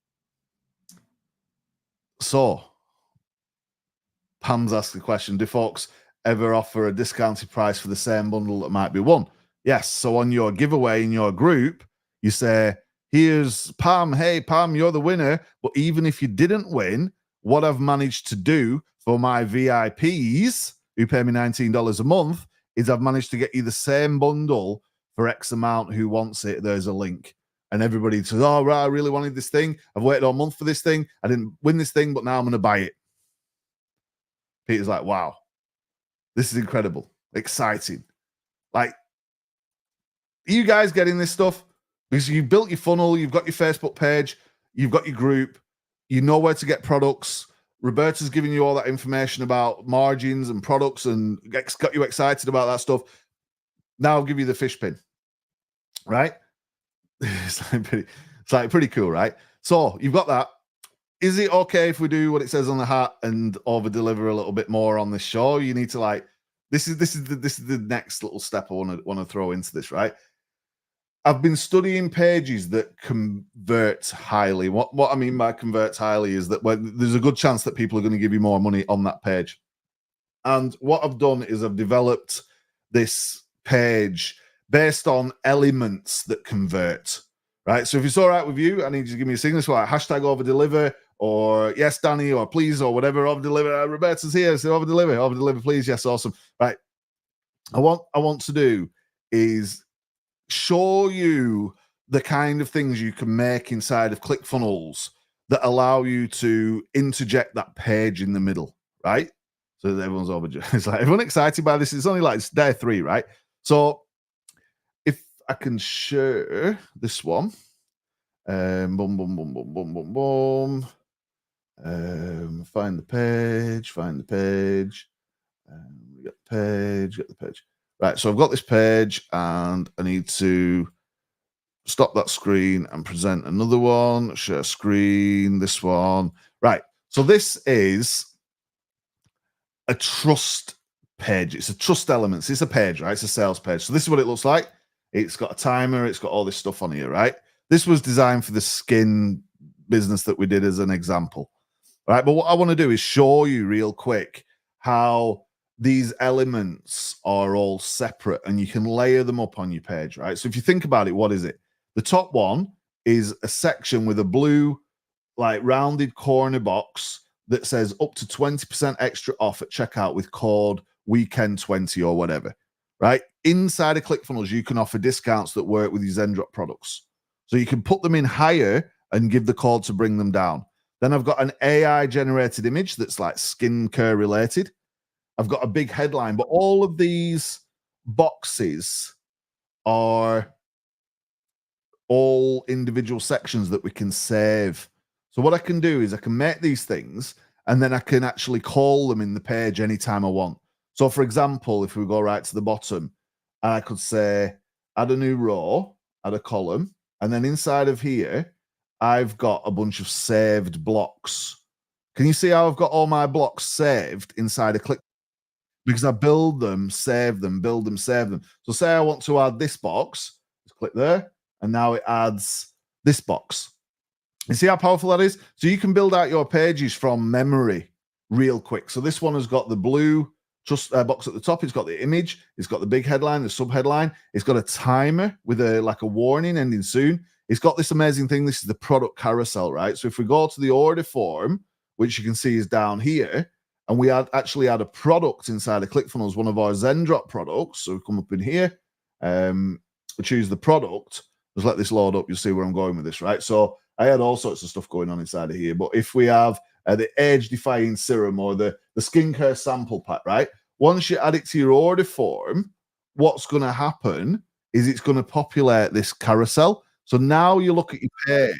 So, Pam's asked the question, do folks ever offer a discounted price for the same bundle that might be won? Yes. So on your giveaway in your group, you say, here's Pam. Hey, Pam, you're the winner. But even if you didn't win, what I've managed to do for my VIPs who pay me $19 a month is I've managed to get you the same bundle for X amount who wants it. There's a link. And everybody says, oh, right, I really wanted this thing. I've waited all month for this thing. I didn't win this thing, but now I'm going to buy it. Peter's like, wow, this is incredible. Exciting. Like, are you guys getting this stuff? Because you've built your funnel, you've got your Facebook page, you've got your group, you know where to get products. Roberta's giving you all that information about margins and products and got you excited about that stuff. Now I'll give you the fish pin, right? It's like pretty cool, right? So you've got that. Is it okay if we do what it says on the hat and over deliver a little bit more on this show? You need to like this is the next little step I want to throw into this, right? I've been studying pages that convert highly. What I mean by converts highly is that there's a good chance that people are going to give you more money on that page. And what I've done is I've developed this page based on elements that convert, right? So if it's all right with you, I need you to give me a signal. So like hashtag over deliver, or yes, Danny, or please, or whatever, over deliver. Roberta's here, so over deliver, please. Yes, awesome. Right. I want to do is show you the kind of things you can make inside of ClickFunnels that allow you to interject that page in the middle, right? So that everyone's overjoyed. It's like everyone excited by this. It's only like it's day 3, right? So if I can share this one, boom, boom, boom, boom, boom, boom, boom. Find the page. We got the page. Right, so I've got this page and I need to stop that screen and present another one. Share screen, this one. Right, so this is a trust page. It's a trust elements. It's a page, right? It's a sales page. So this is what it looks like. It's got a timer. It's got all this stuff on here, right? this was designed for the skin business that we did as an example, right? But what I want to do is show you real quick how these elements are all separate and you can layer them up on your page, right? So if you think about it, what is it? The top one is a section with a blue, like rounded corner box that says up to 20% extra off at checkout with code weekend20 or whatever, right? Inside of ClickFunnels, you can offer discounts that work with your Zendrop products. So you can put them in higher and give the code to bring them down. Then I've got an AI generated image that's like skincare related. I've got a big headline, but all of these boxes are all individual sections that we can save. So what I can do is I can make these things and then I can actually call them in the page anytime I want. So for example, if we go right to the bottom, I could say add a new row, add a column, and then inside of here, I've got a bunch of saved blocks. Can you see how I've got all my blocks saved inside a click? Because I build them, save them, build them, save them. So say I want to add this box, just click there, and now it adds this box. You see how powerful that is? So you can build out your pages from memory real quick. So this one has got the blue box at the top. It's got the image. It's got the big headline, the sub headline. It's got a timer with a warning ending soon. It's got this amazing thing. This is the product carousel, right? So if we go to the order form, which you can see is down here, and we actually add a product inside of ClickFunnels, one of our Zendrop products. So we come up in here, we choose the product. Just let this load up. You'll see where I'm going with this, right? So I had all sorts of stuff going on inside of here. But if we have the age-defying serum or the skincare sample pack, right? Once you add it to your order form, what's going to happen is it's going to populate this carousel. So now you look at your page,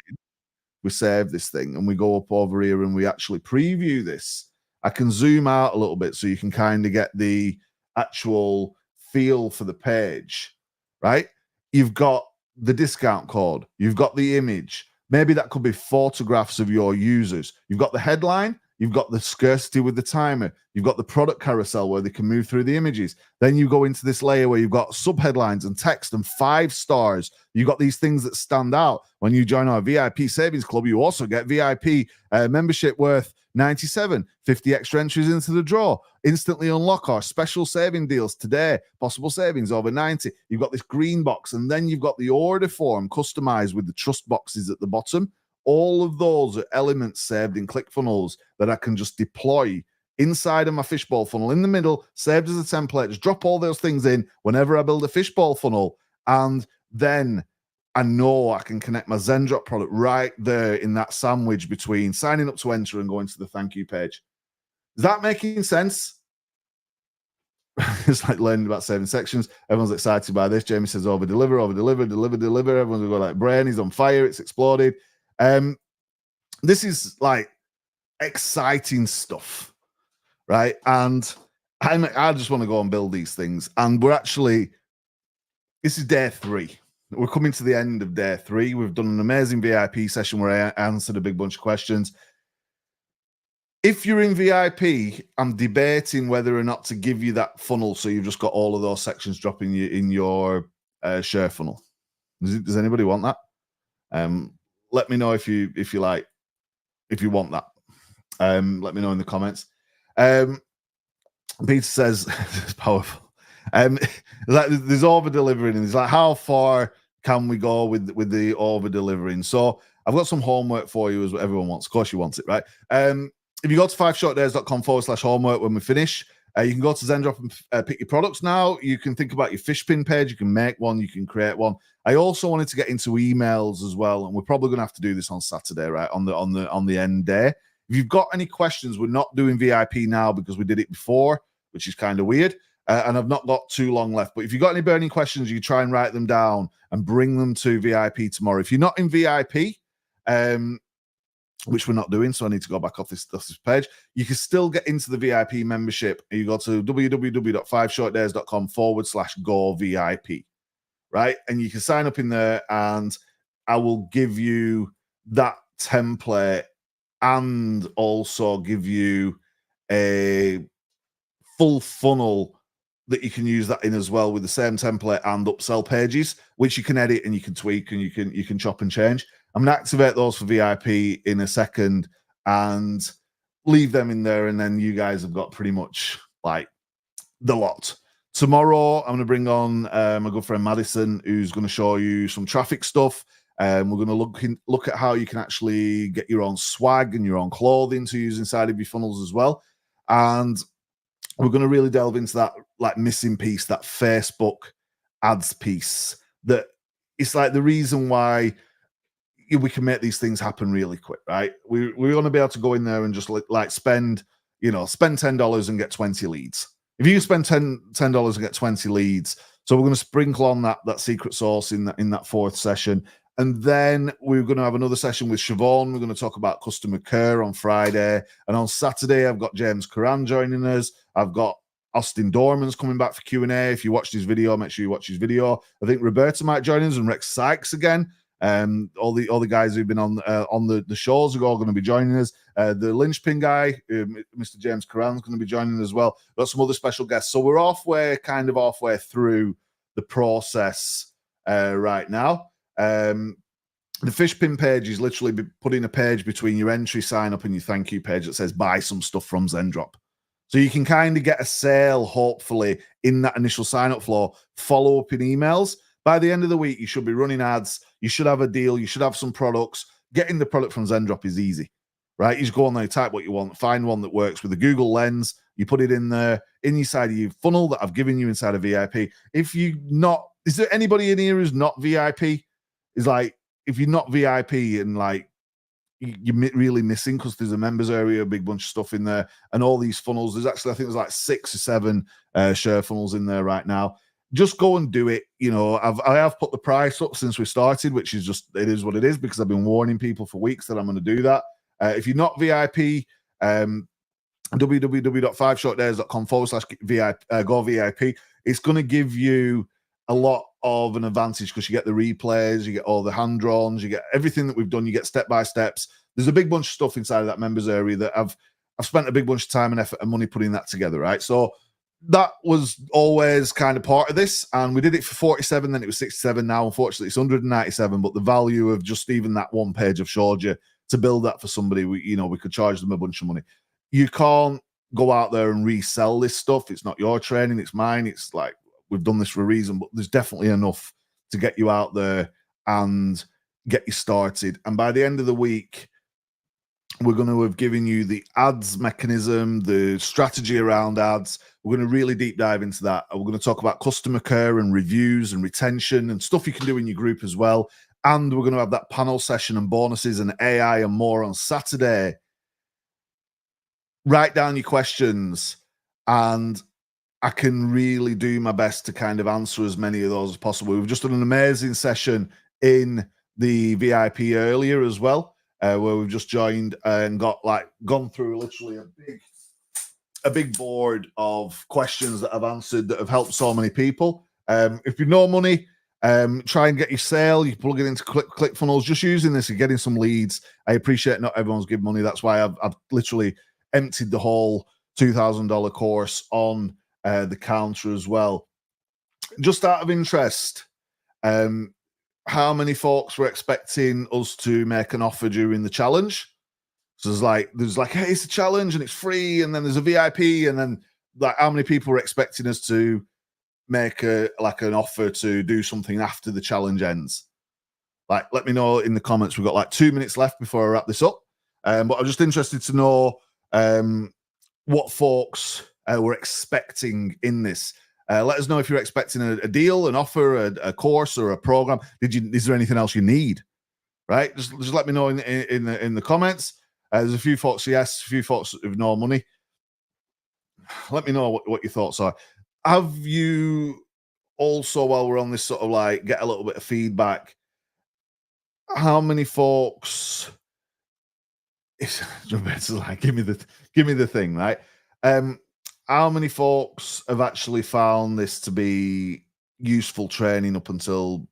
we save this thing, and we go up over here and we actually preview this. I can zoom out a little bit so you can kind of get the actual feel for the page, right? You've got the discount code. You've got the image. Maybe that could be photographs of your users. You've got the headline. You've got the scarcity with the timer. You've got the product carousel where they can move through the images. Then you go into this layer where you've got subheadlines and text and 5 stars. You've got these things that stand out. When you join our VIP savings club, you also get VIP membership worth 97, 50 extra entries into the draw, instantly unlock our special saving deals today, possible savings over 90. You've got this green box, and then you've got the order form customized with the trust boxes at the bottom. All of those are elements saved in ClickFunnels that I can just deploy inside of my fishbowl funnel in the middle, saved as a template. Just drop all those things in whenever I build a fishbowl funnel, and then I know I can connect my Zendrop product right there in that sandwich between signing up to enter and going to the thank you page. Is that making sense? It's like learning about saving sections. Everyone's excited by this. Jamie says over deliver, deliver. Everyone's going to go like brain. He's on fire. It's exploded. This is like exciting stuff, right? And I just want to go and build these things. And this is day 3. We're coming to the end of day 3. We've done an amazing VIP session where I answered a big bunch of questions. If you're in VIP, I'm debating whether or not to give you that funnel so you've just got all of those sections dropping you in your share funnel. Does anybody want that? Let me know if you want that. Let me know in the comments. Peter says it's powerful. Like there's over delivering, and it's like, how far can we go with the over delivering? So I've got some homework for you, as what everyone wants. Of course, you want it, right? If you go to 5shortdays.com/homework when we finish, you can go to Zendrop and pick your products now. You can think about your Fishpin page. You can make one. You can create one. I also wanted to get into emails as well, and we're probably going to have to do this on Saturday, right? On the end day. If you've got any questions, we're not doing VIP now because we did it before, which is kind of weird. And I've not got too long left. But if you've got any burning questions, you try and write them down and bring them to VIP tomorrow. If you're not in VIP, which we're not doing, so I need to go back off this page, you can still get into the VIP membership. You go to www.5shortdays.com/go VIP, right? And you can sign up in there, and I will give you that template and also give you a full funnel that you can use that in as well with the same template and upsell pages, which you can edit and you can tweak and you can chop and change. I'm going to activate those for VIP in a second and leave them in there, and then you guys have got pretty much like the lot. Tomorrow, I'm going to bring on my good friend Madison, who's going to show you some traffic stuff. We're going to look at how you can actually get your own swag and your own clothing to use inside of your funnels as well. And we're going to really delve into that like missing piece, that Facebook ads piece. That it's like the reason why we can make these things happen really quick, right? We're going to be able to go in there and just like spend $10 and get 20 leads. If you spend $10 and get 20 leads, so we're going to sprinkle on that secret sauce in that fourth session. And then we're going to have another session with Siobhan. We're going to talk about customer care on Friday. And on Saturday, I've got James Curran joining us. I've got Austin Dorman's coming back for Q&A. If you watched his video, make sure you watch his video. I think Roberta might join us and Rex Sykes again. All the guys who've been on the shows are all going to be joining us. The linchpin guy, Mr. James Curran, is going to be joining as well. Got some other special guests. So we're halfway through the process right now. The Fishpin page is literally putting a page between your entry sign up and your thank you page that says buy some stuff from Zendrop. So you can kind of get a sale, hopefully, in that initial sign up flow, follow up in emails. By the end of the week, you should be running ads. You should have a deal. You should have some products. Getting the product from Zendrop is easy, right? You just go on there, type what you want, find one that works with the Google Lens. You put it in there, inside of your funnel that I've given you inside of VIP. Is there anybody in here who's not VIP? Is like, if you're not VIP and like, you're really missing, because there's a members area, a big bunch of stuff in there, and all these funnels. There's actually, I think there's like 6 or 7 share funnels in there right now. Just go and do it. I have put the price up since we started, which is just, it is what it is, because I've been warning people for weeks that I'm going to do that. If you're not VIP, www.5shortdays.com/VIP, go VIP. It's going to give you a lot of an advantage because you get the replays, you get all the hand drawns, you get everything that we've done, you get step-by-steps. There's a big bunch of stuff inside of that members area that I've spent a big bunch of time and effort and money putting that together, right? So that was always kind of part of this, and we did it for 47, then it was 67. Now, unfortunately, it's 197, but the value of just even that one page I've showed you to build that for somebody, we could charge them a bunch of money. You can't go out there and resell this stuff. It's not your training, it's mine. It's like, we've done this for a reason, but there's definitely enough to get you out there and get you started. And by the end of the week, we're going to have given you the ads mechanism, the strategy around ads. We're going to really deep dive into that. We're going to talk about customer care and reviews and retention and stuff you can do in your group as well. And we're going to have that panel session and bonuses and AI and more on Saturday. Write down your questions, and I can really do my best to kind of answer as many of those as possible. We've just done an amazing session in the VIP earlier as well, where we've just joined and gone through literally a big board of questions that I've answered that have helped so many people. If you've no money, try and get your sale. You plug it into ClickFunnels. Just using this and getting some leads. I appreciate not everyone's giving money. That's why I've literally emptied the whole $2,000 course on the counter as well. Just out of interest, how many folks were expecting us to make an offer during the challenge? So there's like, hey, it's a challenge and it's free, and then there's a VIP, and then like, how many people were expecting us to make an offer to do something after the challenge ends? Like, let me know in the comments. We've got like 2 minutes left before I wrap this up. But I'm just interested to know what folks were expecting in this. Let us know if you're expecting a deal, an offer, a course, or a program. Is there anything else you need? Right? Just let me know in the comments. There's a few folks yes, a few folks with no money. Let me know what your thoughts are. Have you also, while we're on this sort of like, get a little bit of feedback, how many folks? It's like, give me the thing, right? How many folks have actually found this to be useful training up until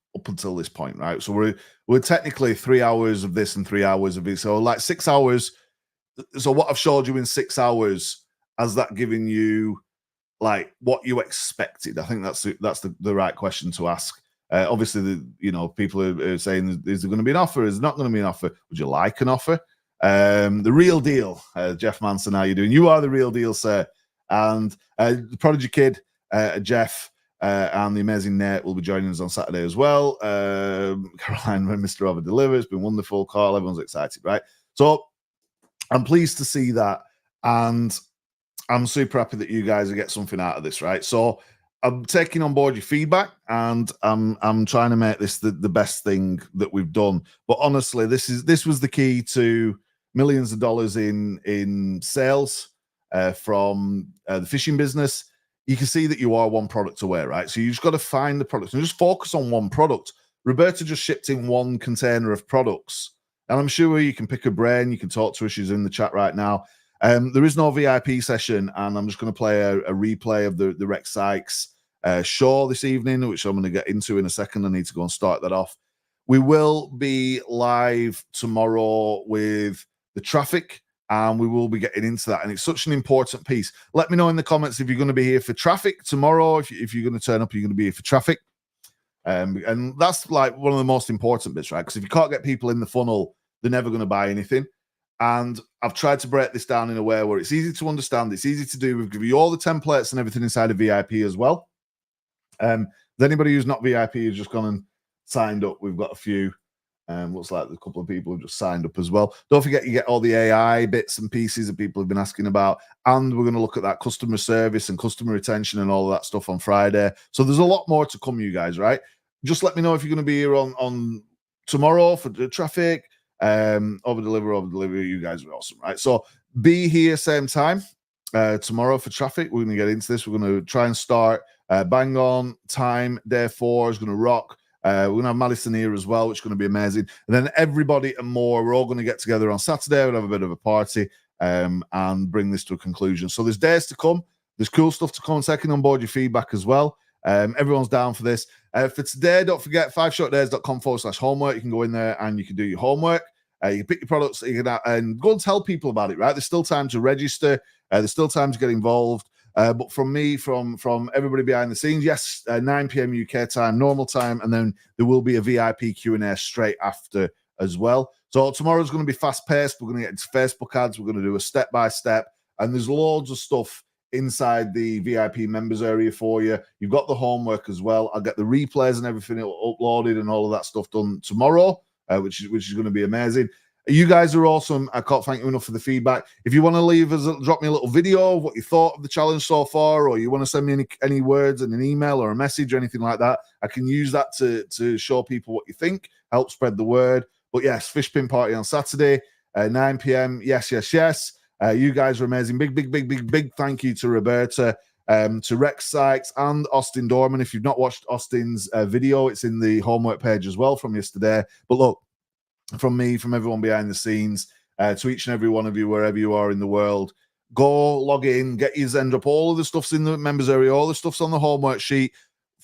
this point, right? So we're technically 3 hours of this and 3 hours of it. So like 6 hours. So what I've showed you in 6 hours, has that given you like what you expected? I think that's the right question to ask. Obviously, people are saying, is there going to be an offer? Is there not going to be an offer? Would you like an offer? The real deal, Jeff Manson, how you doing? You are the real deal, sir. And the Prodigy Kid, Jeff, and the amazing Nate will be joining us on Saturday as well. Caroline, when Mr. Over delivers, it's been wonderful call. Everyone's excited, right? So I'm pleased to see that, and I'm super happy that you guys will get something out of this, right? So I'm taking on board your feedback, and I'm trying to make this the best thing that we've done. But honestly, this was the key to millions of dollars in sales from the fishing business. You can see that you are one product away, right? So you just got to find the product and just focus on one product. Roberta just shipped in one container of products, and I'm sure you can pick her brain. You can talk to her. She's in the chat right now. There is no VIP session, and I'm just going to play a replay of the Rex Sykes show this evening, which I'm going to get into in a second. I need to go and start that off. We will be live tomorrow with the traffic, and we will be getting into that. And it's such an important piece. Let me know in the comments if you're going to be here for traffic tomorrow. If you're going to turn up, you're going to be here for traffic. And that's like one of the most important bits, right? Because if you can't get people in the funnel, they're never going to buy anything. And I've tried to break this down in a way where it's easy to understand, it's easy to do. We've given you all the templates and everything inside of VIP as well. Anybody who's not VIP who's just gone and signed up, we've got a few. Looks like a couple of people who just signed up as well. Don't forget, you get all the AI bits and pieces that people have been asking about. And we're going to look at that customer service and customer retention and all of that stuff on Friday. So there's a lot more to come, you guys, right? Just let me know if you're going to be here on tomorrow for the traffic. Over deliver, you guys are awesome, right? So be here same time tomorrow for traffic. We're going to get into this. We're going to try and start bang on time. Day 4 is going to rock. We're going to have Madison here as well, which is going to be amazing. And then everybody and more, we're all going to get together on Saturday. We'll have a bit of a party and bring this to a conclusion. So there's days to come. There's cool stuff to come. Taking on board your feedback as well. Everyone's down for this. For today, don't forget 5shortdays.com/homework. You can go in there and you can do your homework. You can pick your products and go and tell people about it, right? There's still time to register. There's still time to get involved. But from me, from everybody behind the scenes, yes, 9 p.m. UK time, normal time, and then there will be a VIP Q&A straight after as well. So tomorrow's going to be fast-paced. We're going to get into Facebook ads. We're going to do a step-by-step, and there's loads of stuff inside the VIP members area for you. You've got the homework as well. I'll get the replays and everything uploaded and all of that stuff done tomorrow, which is going to be amazing. You guys are awesome. I can't thank you enough for the feedback. If you want to leave us, drop me a little video of what you thought of the challenge so far, or you want to send me any words in an email or a message or anything like that, I can use that to show people what you think, help spread the word. But yes, fish pin party on Saturday, 9 p.m. Yes. You guys are amazing. Big thank you to Roberta, to Rex Sykes and Austin Dorman. If you've not watched Austin's video, it's in the homework page as well from yesterday. But look, from me, from everyone behind the scenes, to each and every one of you, wherever you are in the world, go log in, get your Zendrop. All of the stuff's in the members area, all the stuff's on the homework sheet.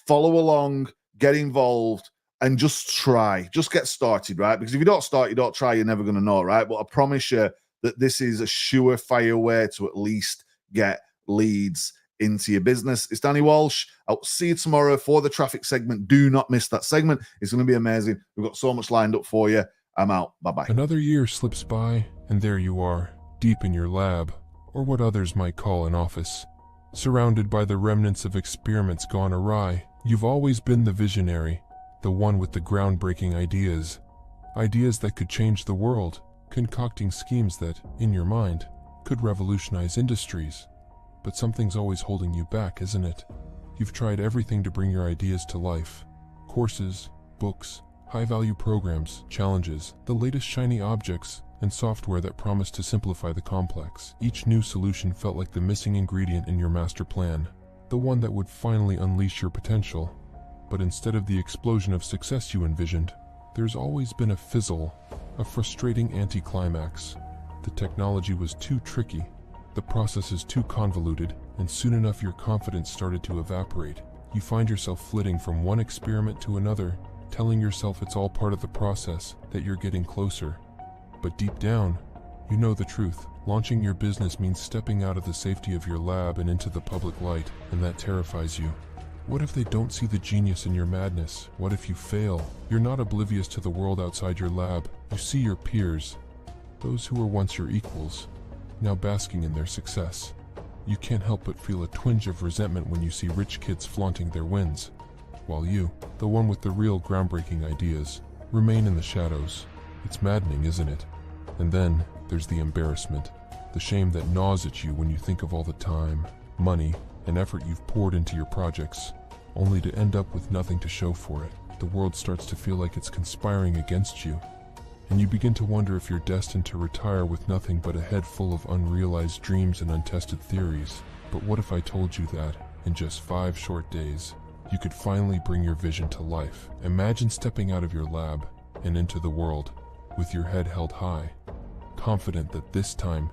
Follow along, get involved, and just try. Just get started, right? Because if you don't start, you don't try, you're never going to know, right? But I promise you that this is a surefire way to at least get leads into your business. It's Danny Walsh. I'll see you tomorrow for the traffic segment. Do not miss that segment. It's going to be amazing. We've got so much lined up for you. I'm out. Bye-bye. Another year slips by, and there you are, deep in your lab, or what others might call an office. Surrounded by the remnants of experiments gone awry, you've always been the visionary, the one with the groundbreaking ideas. Ideas that could change the world, concocting schemes that, in your mind, could revolutionize industries. But something's always holding you back, isn't it? You've tried everything to bring your ideas to life. Courses, books, high-value programs, challenges, the latest shiny objects, and software that promised to simplify the complex. Each new solution felt like the missing ingredient in your master plan, the one that would finally unleash your potential. But instead of the explosion of success you envisioned, there's always been a fizzle, a frustrating anticlimax. The technology was too tricky, the process is too convoluted, and soon enough your confidence started to evaporate. You find yourself flitting from one experiment to another, telling yourself it's all part of the process, that you're getting closer. But deep down, You know the truth. Launching your business means stepping out of the safety of your lab and into the public light, and that terrifies you. What if they don't see the genius in your madness? What if you fail? You're not oblivious to the world outside your lab. You see your peers, those who were once your equals, now basking in their success. You can't help but feel a twinge of resentment when you see rich kids flaunting their wins, while you, the one with the real groundbreaking ideas, remain in the shadows. It's maddening, isn't it? And then there's the embarrassment, the shame that gnaws at you when you think of all the time, money, and effort you've poured into your projects, only to end up with nothing to show for it. The world starts to feel like it's conspiring against you, and you begin to wonder if you're destined to retire with nothing but a head full of unrealized dreams and untested theories. But what if I told you that, in just 5 short days, you could finally bring your vision to life? Imagine stepping out of your lab and into the world, with your head held high, confident that this time,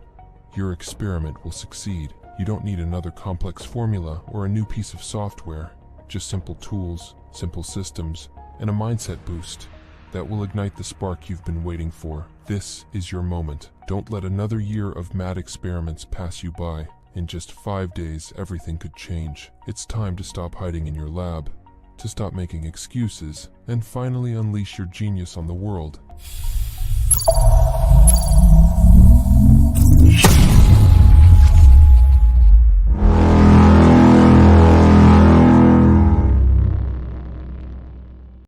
your experiment will succeed. You don't need another complex formula or a new piece of software, just simple tools, simple systems, and a mindset boost that will ignite the spark you've been waiting for. This is your moment. Don't let another year of mad experiments pass you by. In just 5 days, everything could change. It's time to stop hiding in your lab, to stop making excuses, and finally unleash your genius on the world.